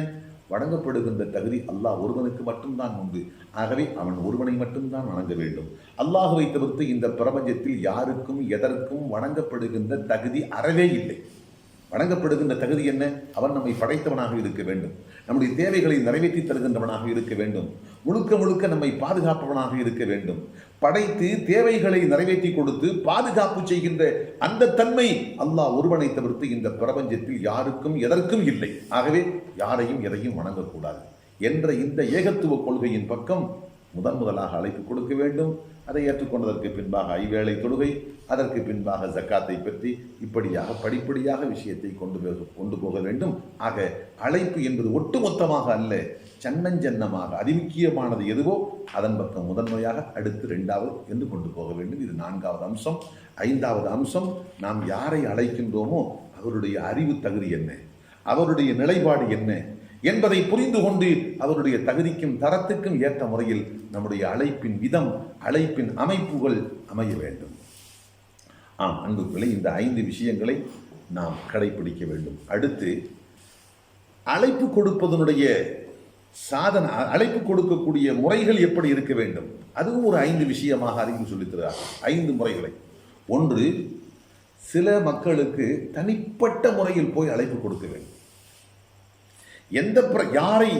வணங்கப்படுகின்ற தகுதி அல்லாஹ் ஒருவனுக்கு மட்டும்தான் உண்டு. ஆகவே அவன் ஒருவனை மட்டும்தான் வணங்க வேண்டும். அல்லாஹுவை தவிர்த்து இந்த பிரபஞ்சத்தில் யாருக்கும் எதற்கும் வணங்கப்படுகின்ற தகுதி அறவே இல்லை. வணங்கப்படுகின்ற தகுதி என்ன? அவன் நம்மை படைத்தவனாக இருக்க வேண்டும், நம்முடைய தேவைகளை நிறைவேற்றி தருகின்றவனாக இருக்க வேண்டும், முழுக்க முழுக்க நம்மை பாதுகாப்பவனாக இருக்க வேண்டும். படைத்து தேவைகளை நிறைவேற்றி கொடுத்து பாதுகாப்பு செய்கின்ற அந்த தன்மை அல்லாஹ் ஒருவனை தவிர்த்து இந்த பிரபஞ்சத்தில் யாருக்கும் எதற்கும் இல்லை. ஆகவே யாரையும் எதையும் வணங்கக்கூடாது என்ற இந்த ஏகத்துவ கொள்கையின் பக்கம் முதலாக அழைப்பு கொடுக்க வேண்டும். அதை ஏற்றுக்கொண்டதற்கு பின்பாக ஐவேளை தொழுகை, அதற்கு பின்பாக ஜக்காத்தை பற்றி இப்படியாக படிப்படியாக விஷயத்தை கொண்டு போக வேண்டும். ஆக அழைப்பு என்பது ஒட்டுமொத்தமாக அல்ல, சன்னஞ்சன்னமாக அதிமுக்கியமானது எதுவோ அதன் பக்கம் முதன்மையாக, அடுத்து இரண்டாவது என்று கொண்டு போக வேண்டும். இது நான்காவது அம்சம். ஐந்தாவது அம்சம், நாம் யாரை அழைக்கின்றோமோ அவருடைய அறிவு தகுதி என்ன, அவருடைய நிலைப்பாடு என்ன என்பதை புரிந்து கொண்டு அவருடைய தகுதிக்கும் தரத்துக்கும் ஏற்ற முறையில் நம்முடைய அழைப்பின் விதம், அழைப்பின் அமைப்புகள் அமைய வேண்டும். அன்புகளை இந்த 5 விஷயங்களை நாம் கடைபிடிக்க வேண்டும். அடுத்து அழைப்பு கொடுப்பதனுடைய சாதனை, அழைப்பு கொடுக்கக்கூடிய முறைகள் எப்படி இருக்க வேண்டும், அதுவும் ஒரு 5 விஷயமாக அறிவு சொல்லித்தருகிறார். 5 முறைகளை. ஒன்று, சில மக்களுக்கு தனிப்பட்ட முறையில் போய் அழைப்பு கொடுக்க வேண்டும். யாரை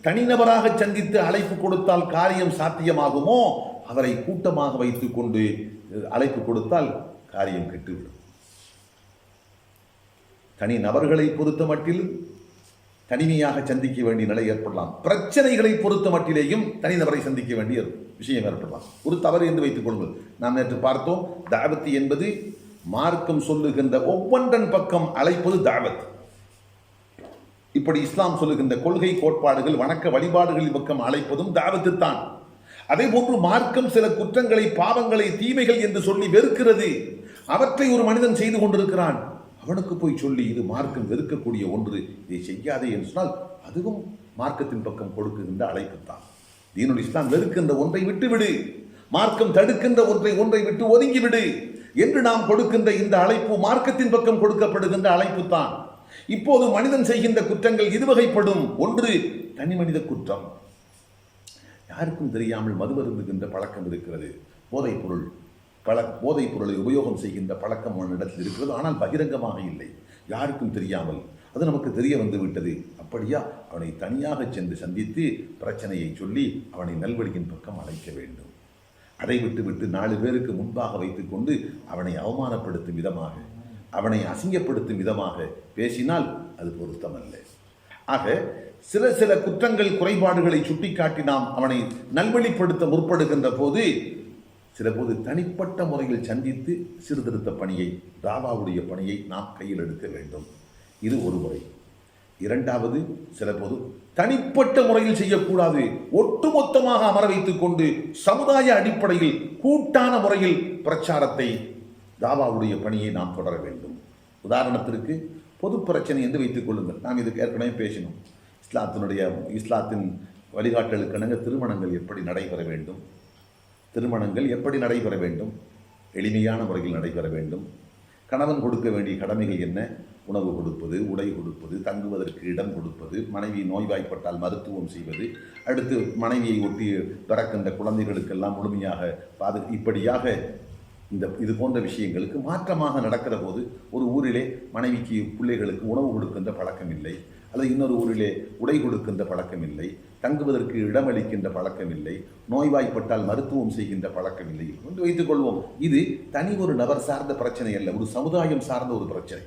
தனிநபராக சந்தித்து அழைப்பு கொடுத்தால் காரியம் சாத்தியமாகுமோ அவரை கூட்டமாக வைத்துக் கொண்டு அழைப்பு கொடுத்தால் காரியம் கெட்டுவிடும். தனி நபர்களை பொறுத்த மட்டில் தனிமையாக சந்திக்க வேண்டிய நிலை ஏற்படலாம். பிரச்சனைகளை பொறுத்த மட்டிலேயும் தனிநபரை சந்திக்க வேண்டிய விஷயம் ஏற்படலாம். ஒரு தவறு என்று வைத்துக் கொள்வது, நாம் நேற்று பார்த்தோம், தாவத்து என்பது மார்க்கம் சொல்லுகின்ற ஒவ்வொன்றன் பக்கம் அழைப்பது தாவத். இப்படி இஸ்லாம் சொல்லுகின்ற கொள்கை கோட்பாடுகள், வணக்க வழிபாடுகளின் பக்கம் அழைப்பதும் தாவத்து தான். அதே போன்று மார்க்கம் சில குற்றங்களை, பாவங்களை, தீமைகள் என்று சொல்லி வெறுக்கிறது. அவற்றை ஒரு மனிதன் செய்து கொண்டிருக்கிறான், அவனுக்கு போய் சொல்லி இது மார்க்கம் வெறுக்கக்கூடிய ஒன்று, இதை செய்யாதே என்று சொன்னால் அதுவும் மார்க்கத்தின் பக்கம் கொடுக்கின்ற அழைப்பு தான். தீனுல் இஸ்லாம் வெறுக்கின்ற ஒன்றை விட்டுவிடு, மார்க்கம் தடுக்கின்ற ஒன்றை விட்டு ஒதுங்கிவிடு என்று நாம் கொடுக்கின்ற இந்த அழைப்பு மார்க்கத்தின் பக்கம் கொடுக்கப்படுகின்ற அழைப்பு தான். இப்போது மனிதன் செய்கின்ற குற்றங்கள் இருவகைப்படும். ஒன்று, தனி மனித குற்றம். யாருக்கும் தெரியாமல் மது அருந்துகின்ற பழக்கம் இருக்கிறது, போதைப் பொருளை உபயோகம் செய்கின்ற பழக்கம் அவனிடத்தில் இருக்கிறது, ஆனால் பகிரங்கமாக இல்லை, யாருக்கும் தெரியாமல், அது நமக்கு தெரிய வந்து விட்டது. அப்படியா, அவனை தனியாக சென்று சந்தித்து பிரச்சனையை சொல்லி அவனை நல்வழியின் பக்கம் அழைக்க வேண்டும். அதை விட்டு 4 பேருக்கு முன்பாக வைத்துக் கொண்டு அவனை அவமானப்படுத்தும் விதமாக, அவனை அசிங்கப்படுத்தும் விதமாக பேசினால் அது பொருத்தமல்ல. ஆக சில குற்றங்கள், குறைபாடுகளை சுட்டிக்காட்டி நாம் அவனை நல்வழிப்படுத்த முற்படுகின்ற போது சில போது தனிப்பட்ட முறையில் சந்தித்து சீர்திருத்த பணியை, தாவாவுடைய பணியை நாம் கையில் எடுக்க வேண்டும். இது ஒரு முறை. இரண்டாவது, சில போது தனிப்பட்ட முறையில் செய்யக்கூடாது, ஒட்டுமொத்தமாக அமர வைத்துக் கொண்டு சமுதாய அடிப்படையில் கூட்டான முறையில் பிரச்சாரத்தை, தாவாவுடைய பணியை நாம் தொடர வேண்டும். உதாரணத்திற்கு பொது பிரச்சனை என்று வைத்துக் கொள்ளுங்கள். நாம் இதுக்கு ஏற்கனவே பேசினோம். இஸ்லாத்தின் வழிகாட்டலுக்கிணங்க திருமணங்கள் எப்படி நடைபெற வேண்டும், திருமணங்கள் எப்படி நடைபெற வேண்டும், எளிமையான முறையில் நடைபெற வேண்டும், கணவன் கொடுக்க வேண்டிய கடமைகள் என்ன, உணவு கொடுப்பது, உடை கொடுப்பது, தங்குவதற்கு இடம் கொடுப்பது, மனைவி நோய்வாய்ப்பட்டால் மருத்துவம் செய்வது, அடுத்து மனைவியை ஒட்டி பிறக்கின்ற குழந்தைகளுக்கெல்லாம் முழுமையாக இப்படியாக இது போன்ற விஷயங்களுக்கு மாற்றமாக நடக்கிற போது ஒரு ஊரிலே மனைவிக்கு பிள்ளைகளுக்கு உணவு கொடுக்கின்ற பழக்கம் இல்லை, அல்லது இன்னொரு ஊரிலே உடை கொடுக்கின்ற பழக்கம் இல்லை, தங்குவதற்கு இடமளிக்கின்ற பழக்கம் இல்லை, நோய்வாய்ப்பட்டால் மருத்துவம் செய்கின்ற பழக்கம் இல்லை என்று வைத்துக் கொள்வோம். இது தனி ஒரு நபர் சார்ந்த பிரச்சனை அல்ல, ஒரு சமுதாயம் சார்ந்த ஒரு பிரச்சனை.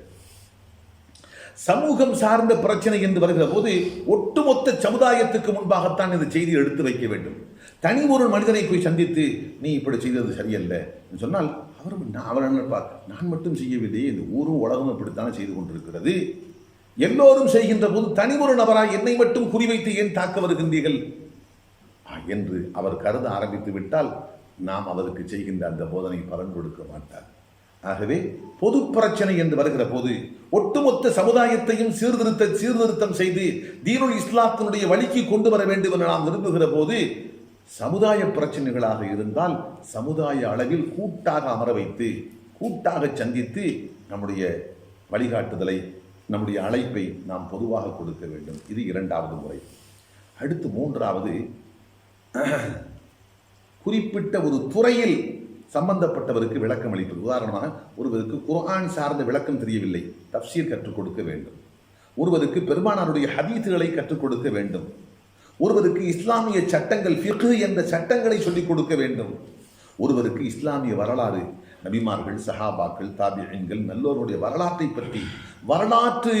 சமூகம் சார்ந்த பிரச்சனை என்று வருகிற போது ஒட்டுமொத்த சமுதாயத்துக்கு முன்பாகத்தான் இந்த செய்தியை எடுத்து வைக்க வேண்டும். தனி ஒரு மனிதனை போய் சந்தித்து நீ இப்படி செய்தது சரியல்ல சொன்னால் அவர் நினைப்பார், நான் மட்டும் செய்யவில்லை, இந்த ஊரும் உலகம் இப்படித்தானே செய்து கொண்டிருக்கிறது, எல்லோரும் செய்கின்ற போது தனி ஒரு நபராய் என்னை மட்டும் குறிவைத்து ஏன் தாக்க வருகின்றீர்கள் என்று அவர் கருத ஆரம்பித்து விட்டால் நாம் அவருக்கு செய்கின்ற அந்த போதனை பலன் கொடுக்க மாட்டார். ஆகவே பொது பிரச்சனை என்று வருகிற போது ஒட்டுமொத்த சமுதாயத்தையும் சீர்திருத்தம் செய்து தீனுல் இஸ்லாத்தினுடைய வழிக்கு கொண்டு வர வேண்டும் என்று நாம் விரும்புகிற போது சமுதாய பிரச்சனைகளாக இருந்தால் சமுதாய அளவில் கூட்டாக அமர வைத்து கூட்டாக சந்தித்து நம்முடைய வழிகாட்டுதலை, நம்முடைய அழைப்பை நாம் பொதுவாக கொடுக்க வேண்டும். இது இரண்டாவது முறை. அடுத்து மூன்றாவது, குறிப்பிட்ட ஒரு துறையில் சம்பந்தப்பட்டவருக்கு விளக்கம் அளிப்பது. உதாரணமாக ஒருவருக்கு குர்ஆன் சார்ந்த விளக்கம் தெரியவில்லை, தஃப்சீர் கற்றுக் கொடுக்க வேண்டும். ஒருவருக்கு பெருமானாருடைய ஹதீஸுகளை கற்றுக் கொடுக்க வேண்டும். ஒருவருக்கு இஸ்லாமிய சட்டங்கள், ஃபிக்ஹ் என்ற சட்டங்களை சொல்லிக் கொடுக்க வேண்டும். ஒருவருக்கு இஸ்லாமிய வரலாறு, நபிமார்கள், சஹாபாக்கள், தாபிஈன்கள், நல்லோருடைய வரலாற்றை பற்றி வரலாற்று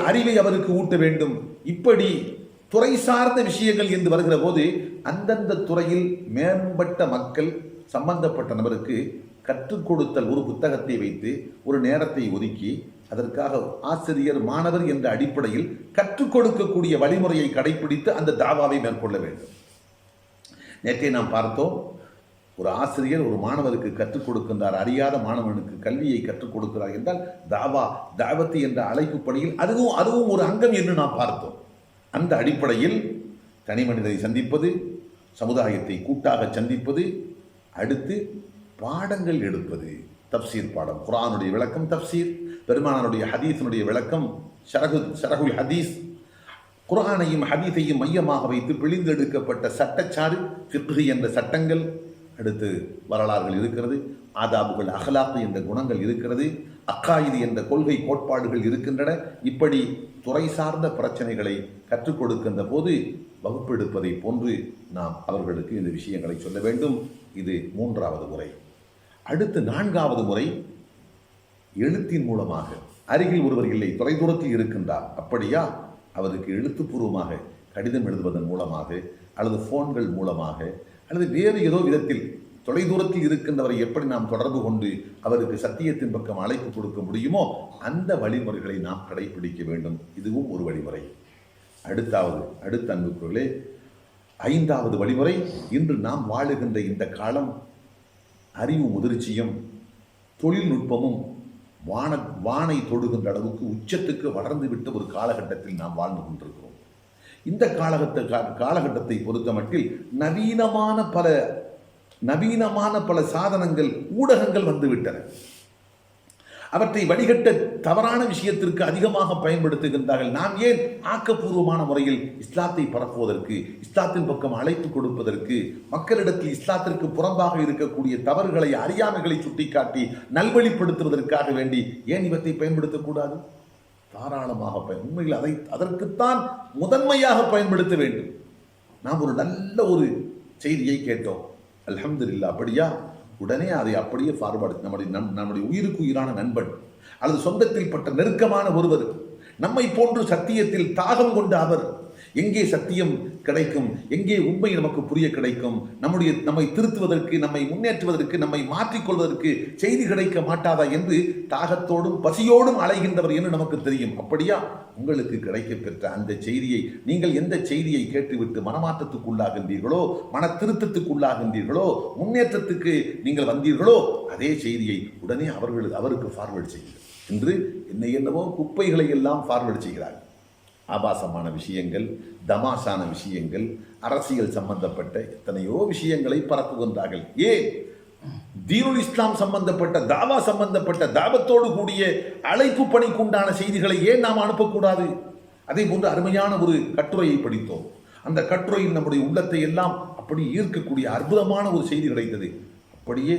அறிவை அவருக்கு ஊட்ட வேண்டும். இப்படி துறை சார்ந்த விஷயங்கள் என்று வருகிற போது அந்தந்த துறையில் மேம்பட்ட மக்கள் சம்பந்தப்பட்ட நபருக்கு கற்றுக் கொடுத்தல், ஒரு புத்தகத்தை வைத்து ஒரு நேரத்தை ஒதுக்கி அதற்காக ஆசிரியர் மாணவர் என்ற அடிப்படையில் கற்றுக் கொடுக்கக்கூடிய வழிமுறையை கடைபிடித்து அந்த தாவாவை மேற்கொள்ள வேண்டும். நேற்றே நாம் பார்த்தோம், ஒரு ஆசிரியர் ஒரு மாணவருக்கு கற்றுக் கொடுக்கின்றார், அறியாத மாணவனுக்கு கல்வியை கற்றுக் கொடுக்கிறார் என்றால் தாவத்து என்ற அழைப்பு பணியில் அதுவும் ஒரு அங்கம் என்று நாம் பார்த்தோம். அந்த அடிப்படையில் தனி மனிதரை சந்திப்பது, சமுதாயத்தை கூட்டாக சந்திப்பது, அடுத்து பாடங்கள் எடுப்பது, தஃப்சீர் பாடம், குர்ஆனுடைய விளக்கம் தஃப்சீர், பெருமானாருடைய ஹதீஸினுடைய விளக்கம் ஷரஹுல் ஹதீஸ், குர்ஆனையும் ஹதீஸையும் மையமாக வைத்து பிழிந்தெடுக்கப்பட்ட சட்டச்சாறு ஃபிக்ஹ் என்ற சட்டங்கள், அடுத்து வரலாறுகள் இருக்கிறது, ஆதாபுகள், அஹ்லாக் என்ற குணங்கள் இருக்கிறது, அக்காயிது என்ற கொள்கை கோட்பாடுகள் இருக்கின்றன. இப்படி துறை சார்ந்த பிரச்சனைகளை கற்றுக் கொடுக்கின்ற போது வகுப்பெடுப்பதை போன்று நாம் அவர்களுக்கு இந்த விஷயங்களை சொல்ல வேண்டும். இது மூன்றாவது முறை. அடுத்து நான்காவது முறை, எழுத்தின் மூலமாக. அருகில் ஒருவர் இல்லை, தொலைதூரத்தில் இருக்கின்றார், அப்படியா, அவருக்கு எழுத்துப்பூர்வமாக கடிதம் எழுதுவதன் மூலமாக அல்லது ஃபோன்கள் மூலமாக அல்லது வேறு ஏதோ விதத்தில் தொலைதூரத்தில் இருக்கின்றவரை எப்படி நாம் தொடர்பு கொண்டு அவருக்கு சத்தியத்தின் பக்கம் அழைப்பு கொடுக்க முடியுமோ அந்த வழிமுறைகளை நாம் கடைபிடிக்க வேண்டும். இதுவும் ஒரு வழிமுறை. அடுத்த அன்புக்குள்ளே ஐந்தாவது வழிமுறை, இன்று நாம் வாழுகின்ற இந்த காலம் அறிவு முதிர்ச்சியும் தொழில்நுட்பமும் வானை தொடுகின்ற அளவுக்கு உச்சத்துக்கு வளர்ந்து விட்ட ஒரு காலகட்டத்தில் நாம் வாழ்ந்து கொண்டிருக்கிறோம். இந்த காலகட்டத்தை பொறுத்த மட்டில் நவீனமான பல சாதனங்கள், ஊடகங்கள் வந்துவிட்டன. அவற்றை வடிகட்ட தவறான விஷயத்திற்கு அதிகமாக பயன்படுத்துகின்றார்கள். நாம் ஏன் ஆக்கப்பூர்வமான முறையில் இஸ்லாத்தை பரப்புவதற்கு, இஸ்லாத்தின் பக்கம் அழைப்பு கொடுப்பதற்கு, மக்களிடத்தில் இஸ்லாத்திற்கு புறம்பாக இருக்கக்கூடிய தவறுகளை, அறியாமைகளை சுட்டிக்காட்டி நல்வழிப்படுத்துவதற்காக வேண்டி ஏன் இவற்றை பயன்படுத்தக்கூடாது? தாராளமாக உண்மையில் அதற்குத்தான் முதன்மையாக பயன்படுத்த வேண்டும். நாம் ஒரு நல்ல ஒரு செய்தியை கேட்டோம், அல்ஹம்துலில்லாஹ், அப்படியா, உடனே அதை அப்படியே ஃபார்வர்டு, நம்முடைய உயிருக்கு உயிரான நண்பன் அல்லது சொந்தத்தில் பட்ட நெருக்கமான ஒருவர், நம்மை போன்று சத்தியத்தில் தாகம் கொண்ட அவர், எங்கே சத்தியம் கிடைக்கும், எங்கே உண்மை நமக்கு புரிய கிடைக்கும், நம்மை திருத்துவதற்கு, நம்மை முன்னேற்றுவதற்கு, நம்மை மாற்றிக்கொள்வதற்கு செய்தி கிடைக்க மாட்டாதா என்று தாகத்தோடும் பசியோடும் அலைகின்றவர் என்று நமக்கு தெரியும். அப்படியா, உங்களுக்கு கிடைக்க பெற்ற அந்த செய்தியை நீங்கள் எந்த செய்தியை கேட்டுவிட்டு மனமாற்றத்துக்குள்ளாகின்றீர்களோ, மன திருத்தத்துக்குள்ளாகின்றீர்களோ, முன்னேற்றத்துக்கு நீங்கள் வந்தீர்களோ, அதே செய்தியை உடனே அவருக்கு ஃபார்வர்டு செய்யுங்கள் என்று என்னவோ குப்பைகளை எல்லாம் ஃபார்வர்டு செய்கிறார்கள். ஆபாசமான விஷயங்கள், தமாஷான விஷயங்கள், அரசியல் சம்பந்தப்பட்ட எத்தனையோ விஷயங்களை பரப்புகின்றார்கள். தீனுல் இஸ்லாம் சம்பந்தப்பட்ட தாவா சம்பந்தப்பட்ட தாவத்தோடு கூடிய அழைப்பு பணிக்கு உண்டான செய்திகளை ஏன் நாம் அனுப்பக்கூடாது? அதே போன்று அருமையான ஒரு கட்டுரையை படித்தோம். அந்த கட்டுரையில் நம்முடைய உள்ளத்தை எல்லாம் அப்படி ஈர்க்கக்கூடிய அற்புதமான ஒரு செய்தி கிடைத்தது. அப்படியே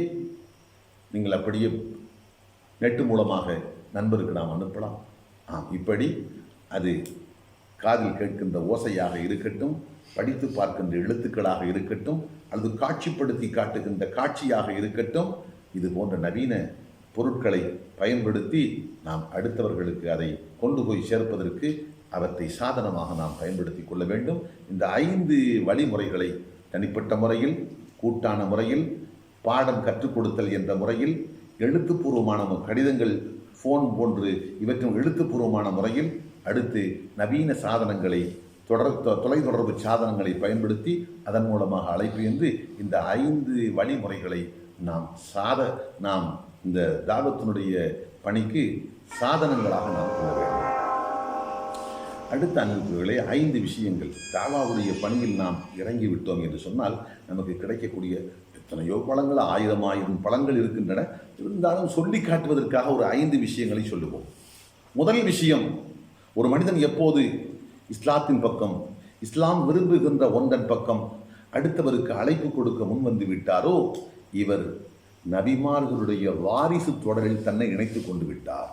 நீங்கள் அப்படியே நெட்டு மூலமாக நண்பருக்கு நாம் அனுப்பலாம். இப்படி அது காதில் கேட்கின்ற ஓசையாக இருக்கட்டும், படித்து பார்க்கின்ற எழுத்துக்களாக இருக்கட்டும், அல்லது காட்சிப்படுத்தி காட்டுகின்ற காட்சியாக இருக்கட்டும், இது போன்ற நவீன பொருட்களை பயன்படுத்தி நாம் அடுத்தவர்களுக்கு அதை கொண்டு போய் சேர்ப்பதற்கு அவற்றை சாதனமாக நாம் பயன்படுத்தி கொள்ள வேண்டும். இந்த 5 வழிமுறைகளை தனிப்பட்ட முறையில், கூட்டான முறையில், பாடம் கற்றுக் கொடுத்தல் என்ற முறையில், எழுத்துப்பூர்வமான கடிதங்கள், ஃபோன் போன்று இவற்றும் எழுத்துப்பூர்வமான முறையில், அடுத்து நவீன சாதனங்களை தொலைத்தொடர்பு சாதனங்களை பயன்படுத்தி அதன் மூலமாக அழைப்பு என்று இந்த 5 வழிமுறைகளை நாம் இந்த தாவத்தினுடைய பணிக்கு சாதனங்களாக நாம் கொள்ள வேண்டும். அடுத்த அனுபவங்களே 5 விஷயங்கள். தாவாவுடைய பணியில் நாம் இறங்கிவிட்டோம் என்று சொன்னால் நமக்கு கிடைக்கக்கூடிய எத்தனையோ பலங்கள், 1000 பலங்கள் இருக்கின்றன. இருந்தாலும் சொல்லி காட்டுவதற்காக ஒரு 5 விஷயங்களை சொல்லுவோம். முதல் விஷயம், ஒரு மனிதன் எப்போது இஸ்லாத்தின் பக்கம், இஸ்லாம் விரும்புகின்ற ஒன்றன் பக்கம் அடுத்தவருக்கு அழைப்பு கொடுக்க முன்வந்து விட்டாரோ, இவர் நபிமார்களுடைய வாரிசு தொடரில் தன்னை இணைத்துக் கொண்டு விட்டார்.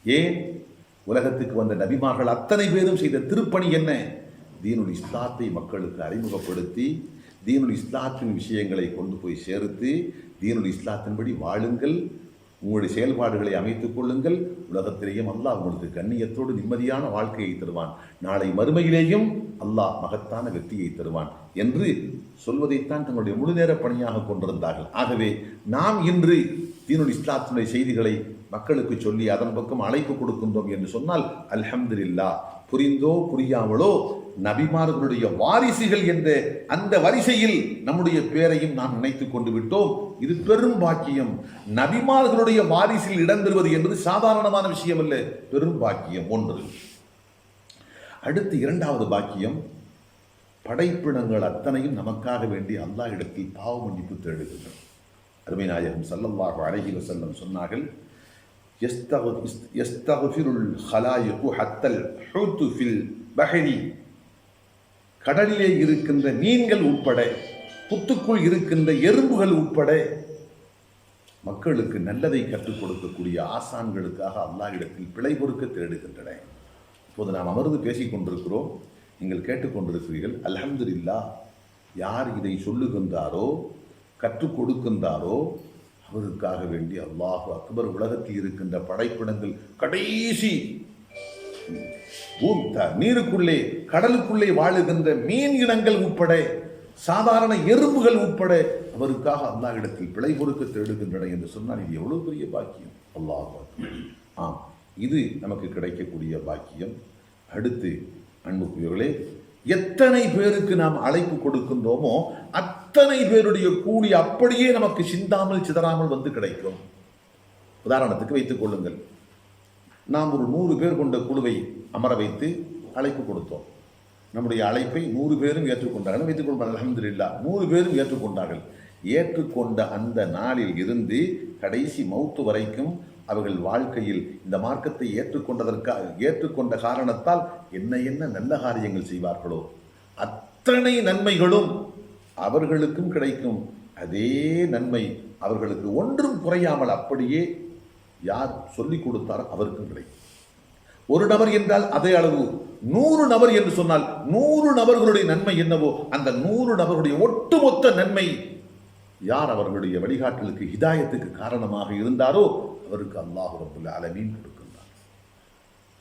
ஏன்? உலகத்துக்கு வந்த நபிமார்கள் அத்தனை பேரும் செய்த திருப்பணி என்ன? தீனுல் இஸ்லாத்தை மக்களுக்கு அறிமுகப்படுத்தி, தீனுல் இஸ்லாத்தின் விஷயங்களை கொண்டு போய் சேர்த்து, தீனுல் இஸ்லாத்தின்படி வாழுங்கள், உங்களுடைய செயல்பாடுகளை அமைத்துக் கொள்ளுங்கள், உலகத்திலேயும் அல்லாஹ் உங்களுக்கு கண்ணியத்தோடு நிம்மதியான வாழ்க்கையை தருவான், நாளை மறுமையிலேயும் அல்லாஹ் மகத்தான வெற்றியை தருவான் என்று சொல்வதைத்தான் தங்களுடைய முழு நேர பணியாக கொண்டிருந்தார்கள். ஆகவே நாம் இன்று தீனுல் இஸ்லாத்தினுடைய செய்திகளை மக்களுக்கு சொல்லி அதன் பக்கம் அழைப்பு கொடுக்கின்றோம் என்று சொன்னால் அல்ஹம்துலில்லாஹ். புரிந்தோ புரியாமலோ நபிமார்களுடைய வாரிசுகள் என்ற அந்த வரிசையில் நம்முடைய பேரையும் நாம் நினைத்துக் கொண்டு விட்டோம். இது பெரும் பாக்கியம். நபிமார்களுடைய வாரிசில் இடம்பெறுவது என்பது சாதாரணமான விஷயம் அல்ல, பெரும் பாக்கியம். ஒன்று. அடுத்து 2வது பாக்கியம், படைப்பினங்கள் அத்தனையும் நமக்காக வேண்டி அல்லாஹ் இடத்தில் பாவ மன்னிப்பு தேடுகின்றன. அருமை நாயகம் ஸல்லல்லாஹு அலைஹி வஸல்லம் சொன்னார்கள், யஸ்தக்ஃபிருல் ஹலாயிகு ஹத்தல் ஹூத்து ஃபில் பஹரி, கடலிலே இருக்கின்ற மீன்கள் உட்பட, புத்துக்குள் இருக்கின்ற எறும்புகள் உட்பட மக்களுக்கு நல்லதை கற்றுக் கொடுக்கக்கூடிய ஆசான்களுக்காக அல்லாஹ் இடத்தில் பிழை பொறுக்க தேடுகின்றன. இப்போது நாம் அமர்ந்து பேசிக் கொண்டிருக்கிறோம், நீங்கள் கேட்டுக்கொண்டிருக்கிறீர்கள். அல்ஹம்துலில்லாஹ். யார் இதை சொல்லுகின்றாரோ, கற்றுக் கொடுக்கின்றாரோ, அவருக்காக வேண்டி அல்லாஹு அக்பர். உலகத்தில் இருக்கின்ற படைப்பினங்கள், கடைசி நீருக்குள்ளே கடலுக்குள்ளே வாழுகின்ற மீன் இனங்கள் உட்பட, சாதாரண எறும்புகள் உட்பட அவருக்காக அல்லாஹ் இடத்தில் பிழை பொறுக்க தேடுகின்றன என்று சொன்னால் இது எவ்வளவு பெரிய பாக்கியம். அல்லாஹ். இது நமக்கு கிடைக்கக்கூடிய பாக்கியம். அடுத்து அன்புக்குரியவர்களே, எத்தனை பேருக்கு நாம் அழைப்பு கொடுக்கின்றோமோ அத்தனை பேருடைய கூலி அப்படியே நமக்கு சிந்தாமல் சிதறாமல் வந்து கிடைக்கும். உதாரணத்துக்கு வைத்துக் கொள்ளுங்கள், நாம் ஒரு 100 பேர் கொண்ட குழுவை அமர வைத்து அழைப்பு கொடுத்தோம். நம்முடைய அழைப்பை 100 பேரும் ஏற்றுக்கொண்டார்கள் வைத்துக் கொள்வார்கள். அல்ஹம்துலில்லாஹ், 100 பேரும் ஏற்றுக்கொண்டார்கள். ஏற்றுக்கொண்ட அந்த நாளில் இருந்து கடைசி மௌத்து வரைக்கும் அவர்கள் வாழ்க்கையில் இந்த மார்க்கத்தை ஏற்றுக்கொண்ட காரணத்தால் என்ன நல்ல காரியங்கள் செய்வார்களோ அத்தனை நன்மைகளும் அவர்களுக்கும் கிடைக்கும். அதே நன்மை அவர்களுக்கு ஒன்றும் குறையாமல் அப்படியே யார் சொல்லிக் கொடுத்தாரோ அவருக்கும் கிடைக்கும். ஒரு நபர் என்றால் அதே அளவு, 100 நபர் என்று சொன்னால் 100 நபர்களுடைய நன்மை என்னவோ அந்த 100 நபர்களுடைய ஒட்டுமொத்த நன்மை யார் அவர்களுடைய வழிகாட்டலுக்கு ஹிதாயத்துக்கு காரணமாக இருந்தாரோ அவருக்கு அல்லாஹ் ரப்புல் ஆலமீன் கொடுக்கின்றார்.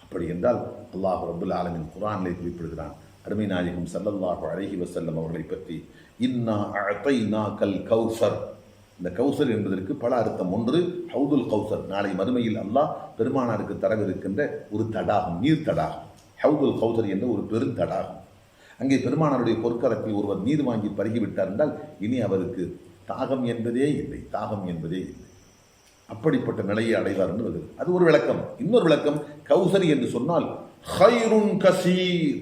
அப்படி என்றால் அல்லாஹ் ரப்புல் ஆலமீன் குர்ஆனிலே குறிப்பிடுகிறான். அருமை நாயகம் ஸல்லல்லாஹு அலைஹி வஸல்லம் அவர்களை பற்றி, இன்னா அஅதைனாகல் கௌசர். இந்த கௌசர் என்பதற்கு பல அர்த்தம். ஒன்று, ஹவுதுல் கௌசர், நாளை மறுமையில் அல்லாஹ் பெருமானாருக்கு தரவிருக்கின்ற ஒரு தடாகம், நீர் தடாகம். ஹவுதுல் கௌசர் என்ற ஒரு பெருந்தடாகம். அங்கே பெருமானாருடைய பொற்காலத்தில் ஒருவர் நீர் வாங்கி பருகிவிட்டார் என்றால் இனி அவருக்கு தாகம் என்பதே இல்லை. அப்படிப்பட்ட நிலையை அடைவார் என்று வருகிறது. அது ஒரு விளக்கம். இன்னொரு விளக்கம், கௌசர் என்று சொன்னால் ஹைருன் கசீர்,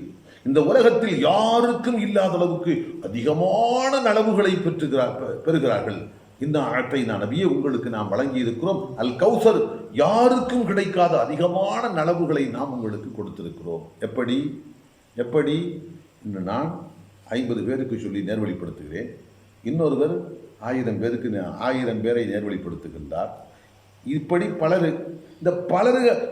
இந்த உலகத்தில் யாருக்கும் இல்லாத அளவுக்கு அதிகமான நலவுகளை பெறுகிறார்கள். இந்த ஆட்டை நான் நபியே உங்களுக்கு நாம் வழங்கி இருக்கிறோம். அல் கௌசர், யாருக்கும் கிடைக்காத அதிகமான நலவுகளை நாம் உங்களுக்கு கொடுத்திருக்கிறோம். எப்படி எப்படி இன்று நான் 50 பேருக்கு சொல்லி நேர்வழிப்படுத்துகிறேன், இன்னொருவர் 1000 பேருக்கு 1000 பேரை நேர்வழிப்படுத்துகின்றார். இப்படி பலர்,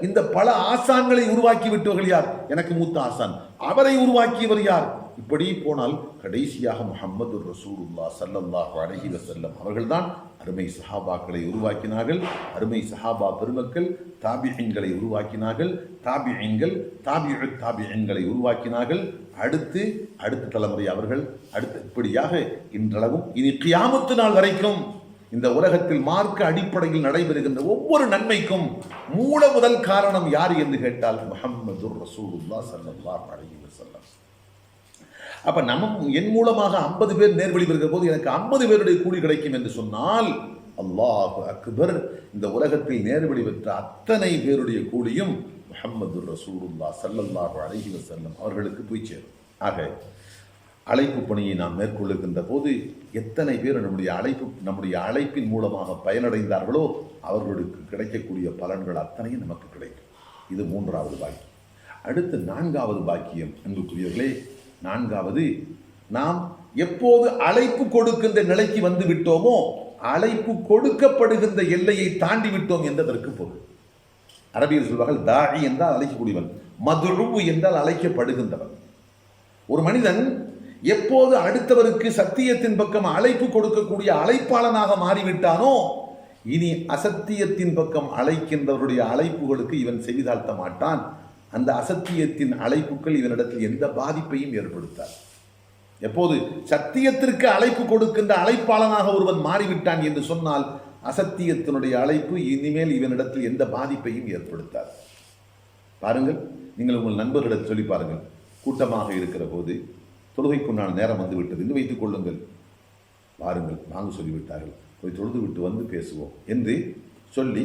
இந்த பல ஆசான்களை உருவாக்கி விட்டவர்கள் யார்? எனக்கு மூத்த ஆசான். அவரை உருவாக்கியவர் யார்? இப்படி போனால் கடைசியாக முஹம்மது ரசூலுல்லாஹ் ஸல்லல்லாஹு அலைஹி வஸல்லம் அவர்கள்தான் அருமை சஹாபாக்களை உருவாக்கினார்கள். அருமை சஹாபா பெருமக்கள் தாபிஈன்களை உருவாக்கினார்கள். தாபிஈன்கள் தாபிஈன்களை உருவாக்கினார்கள். அடுத்த தலைமுறை அவர்கள் இப்படியாக இன்றளவும் இனி கியாமத்து நாள் வரைக்கும் இந்த உலகத்தில் மார்க்க அடிப்படையில் நடைபெறுகின்ற ஒவ்வொரு நன்மைக்கும் மூல முதல் காரணம் யார் என்று கேட்டால் முஹம்மது ரசூலுல்லாஹ் ஸல்லல்லாஹு அலைஹி வஸல்லம். அப்ப என் மூலமாக 50 பேர் நேர்வழி பெறுகிற போது எனக்கு 50 பேருடைய கூலி கிடைக்கும் என்று சொன்னால், அல்லாஹு அக்பர், இந்த உலகத்தில் நேர்வழி பெற்ற அத்தனை பேருடைய கூலியும் முஹம்மது ரசூலுல்லாஹ் ஸல்லல்லாஹு அலைஹி வஸல்லம் அவர்களுக்கு போய் சேரும். ஆக அழைப்பு பணியை நாம் மேற்கொள்ளுகின்ற போது எத்தனை பேர் நம்முடைய அழைப்பின் மூலமாக பயனடைந்தார்களோ அவர்களுக்கு கிடைக்கக்கூடிய பலன்கள் அத்தனையும் நமக்கு கிடைக்கும். இது 3வது பாக்கியம். அடுத்து 4வது பாக்கியம் அன்புக்குரியவர்களே. 4வது, நாம் எப்போது அழைப்பு கொடுக்கின்ற நிலைக்கு வந்து விட்டோமோ அழைப்பு கொடுக்கப்படுகின்ற எல்லையை தாண்டி விட்டோம் என்பதற்கு பொருள். அரபியில் சொல்வார்கள், தாஇ என்றால் அழைக்கக்கூடியவன், மதுஉ என்றால் அழைக்கப்படுகின்றவன். ஒரு மனிதன் எப்போது அடுத்தவருக்கு சத்தியத்தின் பக்கம் அழைப்பு கொடுக்கக்கூடிய அழைப்பாளனாக மாறிவிட்டானோ இனி அசத்தியத்தின் பக்கம் அழைக்கின்றவருடைய அழைப்புகளுக்கு இவன் செவிதாழ்த்த மாட்டான். அந்த அசத்தியத்தின் அழைப்புகள் இவனிடத்தில் எந்த பாதிப்பையும் ஏற்படுத்தார். எப்போது சத்தியத்திற்கு அழைப்பு கொடுக்கின்ற அழைப்பாளனாக ஒருவன் மாறிவிட்டான் என்று சொன்னால் அசத்தியத்தினுடைய அழைப்பு இனிமேல் இவனிடத்தில் எந்த பாதிப்பையும் ஏற்படுத்தார். பாருங்கள், நீங்கள் உங்கள் நண்பர்களிடம் சொல்லி பாருங்கள், கூட்டமாக இருக்கிற போது தொழுகைக்குண்டான நேரம் வந்து விட்டது என்று வைத்துக் கொள்ளுங்கள். பாருங்கள், வாங்க சொல்லிவிட்டார்கள், போய் தொழுது விட்டு வந்து பேசுவோம் என்று சொல்லி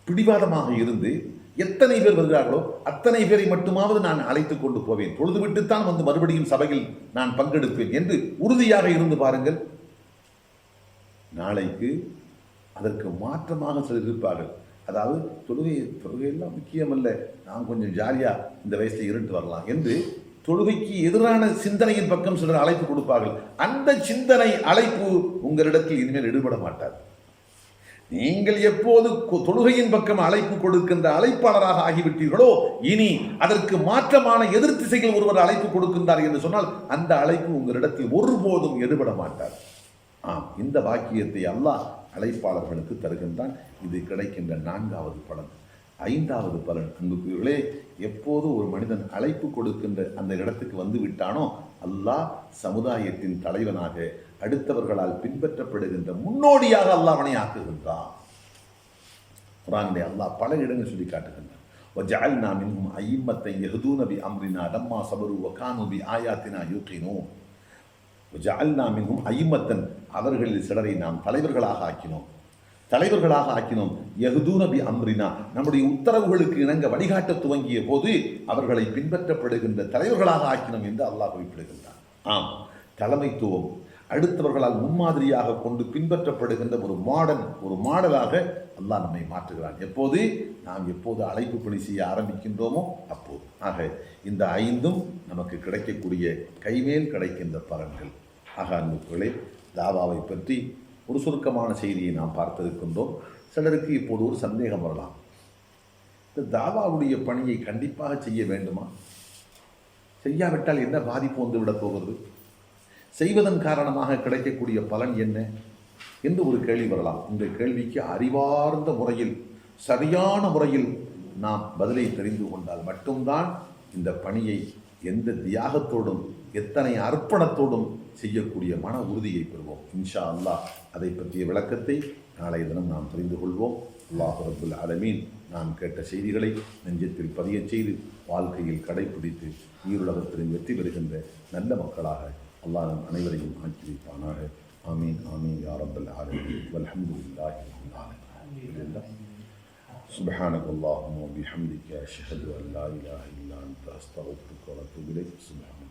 பிடிவாதமாக இருந்து எத்தனை பேர் வருகிறார்களோ அத்தனை பேரை மட்டுமாவது நான் அழைத்து கொண்டு போவேன், தொழுது விட்டுத்தான் வந்து மறுபடியும் சபையில் நான் பங்கெடுப்பேன் என்று உறுதியாக இருந்து பாருங்கள். நாளைக்கு அதற்கு மாற்றமாக சிலர் இருப்பார்கள். அதாவது தொழுகையெல்லாம் முக்கியமல்ல, நான் கொஞ்சம் ஜாலியாக இந்த வயசில் இருந்துட்டு வரலாம் என்று தொழுகைக்கு எதிரான சிந்தனையின் பக்கம் சிலர் அழைப்பு கொடுப்பார்கள். அந்த சிந்தனை அழைப்பு உங்களிடத்தில் இனிமேல் ஈடுபட மாட்டார். நீங்கள் எப்போது தொழுகையின் பக்கம் அழைப்பு கொடுக்கின்ற அழைப்பாளராக ஆகிவிட்டீர்களோ இனி அதற்கு மாற்றமான எதிர் திசையில் ஒருவர் அழைப்பு கொடுக்கின்றார் என்று சொன்னால் அந்த அழைப்பு உங்களிடத்தில் ஒருபோதும் ஈடுபட மாட்டார். இந்த வாக்கியத்தை அல்லாஹ் அழைப்பாளர்களுக்கு தருகின்றான். இது கிடைக்கின்ற 4வது பலன். 5வது பலன் அன்புக்குரியவர்களே, எப்போது ஒரு மனிதன் அழைப்பு கொடுக்கின்ற அந்த இடத்துக்கு வந்து விட்டானோ அல்லாஹ் சமுதாயத்தின் தலைவனாக அடுத்தவர்களால் பின்பற்றப்படுகின்ற முன்னோடியாக அல்லாஹ் அவனை ஆக்குகின்றான். குர்ஆனிலே அல்லாஹ் பல இடங்கள் சொல்லி காட்டுகின்றான். وَجَعَلْنَا مِنْهُمْ أَئِمَّةً يَهْدُونَ بِأَمْرِنَا لَمَّا صَبَرُوا وَكَانُوا بِآيَاتِنَا يُوقِنُونَ. وَجَعَلْنَا مِنْهُمْ أَئِمَّةً, அவர்களில் சிலரை நாம் தலைவர்களாக ஆக்கினோம். யஹ்தூன பி அம்ரினா, நம்முடைய உத்தரவுகளுக்கு இணங்க வழிகாட்ட துவங்கிய போது அவர்களை பின்பற்றப்படுகின்ற தலைவர்களாக ஆக்கினோம் என்று அல்லாஹ் குறிப்பிடுகின்றான். தலைமைத்துவம் அடுத்தவர்களால் முன்மாதிரியாக கொண்டு பின்பற்றப்படுகின்ற ஒரு மாடலாக அல்லாஹ் நம்மை மாற்றுகிறான். எப்போது அழைப்பு பணி செய்ய ஆரம்பிக்கின்றோமோ அப்போது. ஆக இந்த 5ம் நமக்கு கிடைக்கக்கூடிய கைமேல் கிடைக்கின்ற பலன்கள். அன்புகளே, தாவாவை பற்றி ஒரு சுருக்கமான செய்தியை நாம் பார்த்திருக்கின்றோம். சிலருக்கு இப்போது ஒரு சந்தேகம் வரலாம், இந்த தாவாவுடைய பணியை கண்டிப்பாக செய்ய வேண்டுமா? செய்யாவிட்டால் என்ன பாதிப்பு வந்து விட போகிறது? செய்வதன் காரணமாக கிடைக்கக்கூடிய பலன் என்ன என்று ஒரு கேள்வி வரலாம். இந்த கேள்விக்கு அறிவார்ந்த முறையில், சரியான முறையில் நாம் பதிலை தெரிந்து கொண்டால் மட்டும்தான் இந்த பணியை எந்த தியாகத்தோடும் எத்தனை அர்ப்பணத்தோடும் செய்யக்கூடிய மன உறுதியை பெறுவோம். இன்ஷா அல்லாஹ் அதை பற்றிய விளக்கத்தை நாளைய தினம் நாம் தெரிந்து கொள்வோம். அல்லாஹ் ரப்புல் ஆலமீன் நாம் கேட்ட செய்திகளை நெஞ்சத்தில் பதிய செய்து வாழ்க்கையில் கடைபிடித்து ஈருலகத்திலும் வெற்றி பெறுகின்ற நல்ல மக்களாக அல்லாஹ் நம் அனைவரையும் ஆக்கி வைப்பானாக. ஆமீன் ஆமீன் யா ரப்பல் ஆலமீன். வல்ஹம்துலில்லாஹி ரப்பில் ஆலமீன். சுப்ஹானக அல்லாஹும்ம வ பிஹம்திக அஷ்ஹது அன் லா இலாஹ இல்லா அன்த அஸ்தக்ஃபிருக வ அத்தூபு இலைக். சுப்ஹானல்லாஹ்.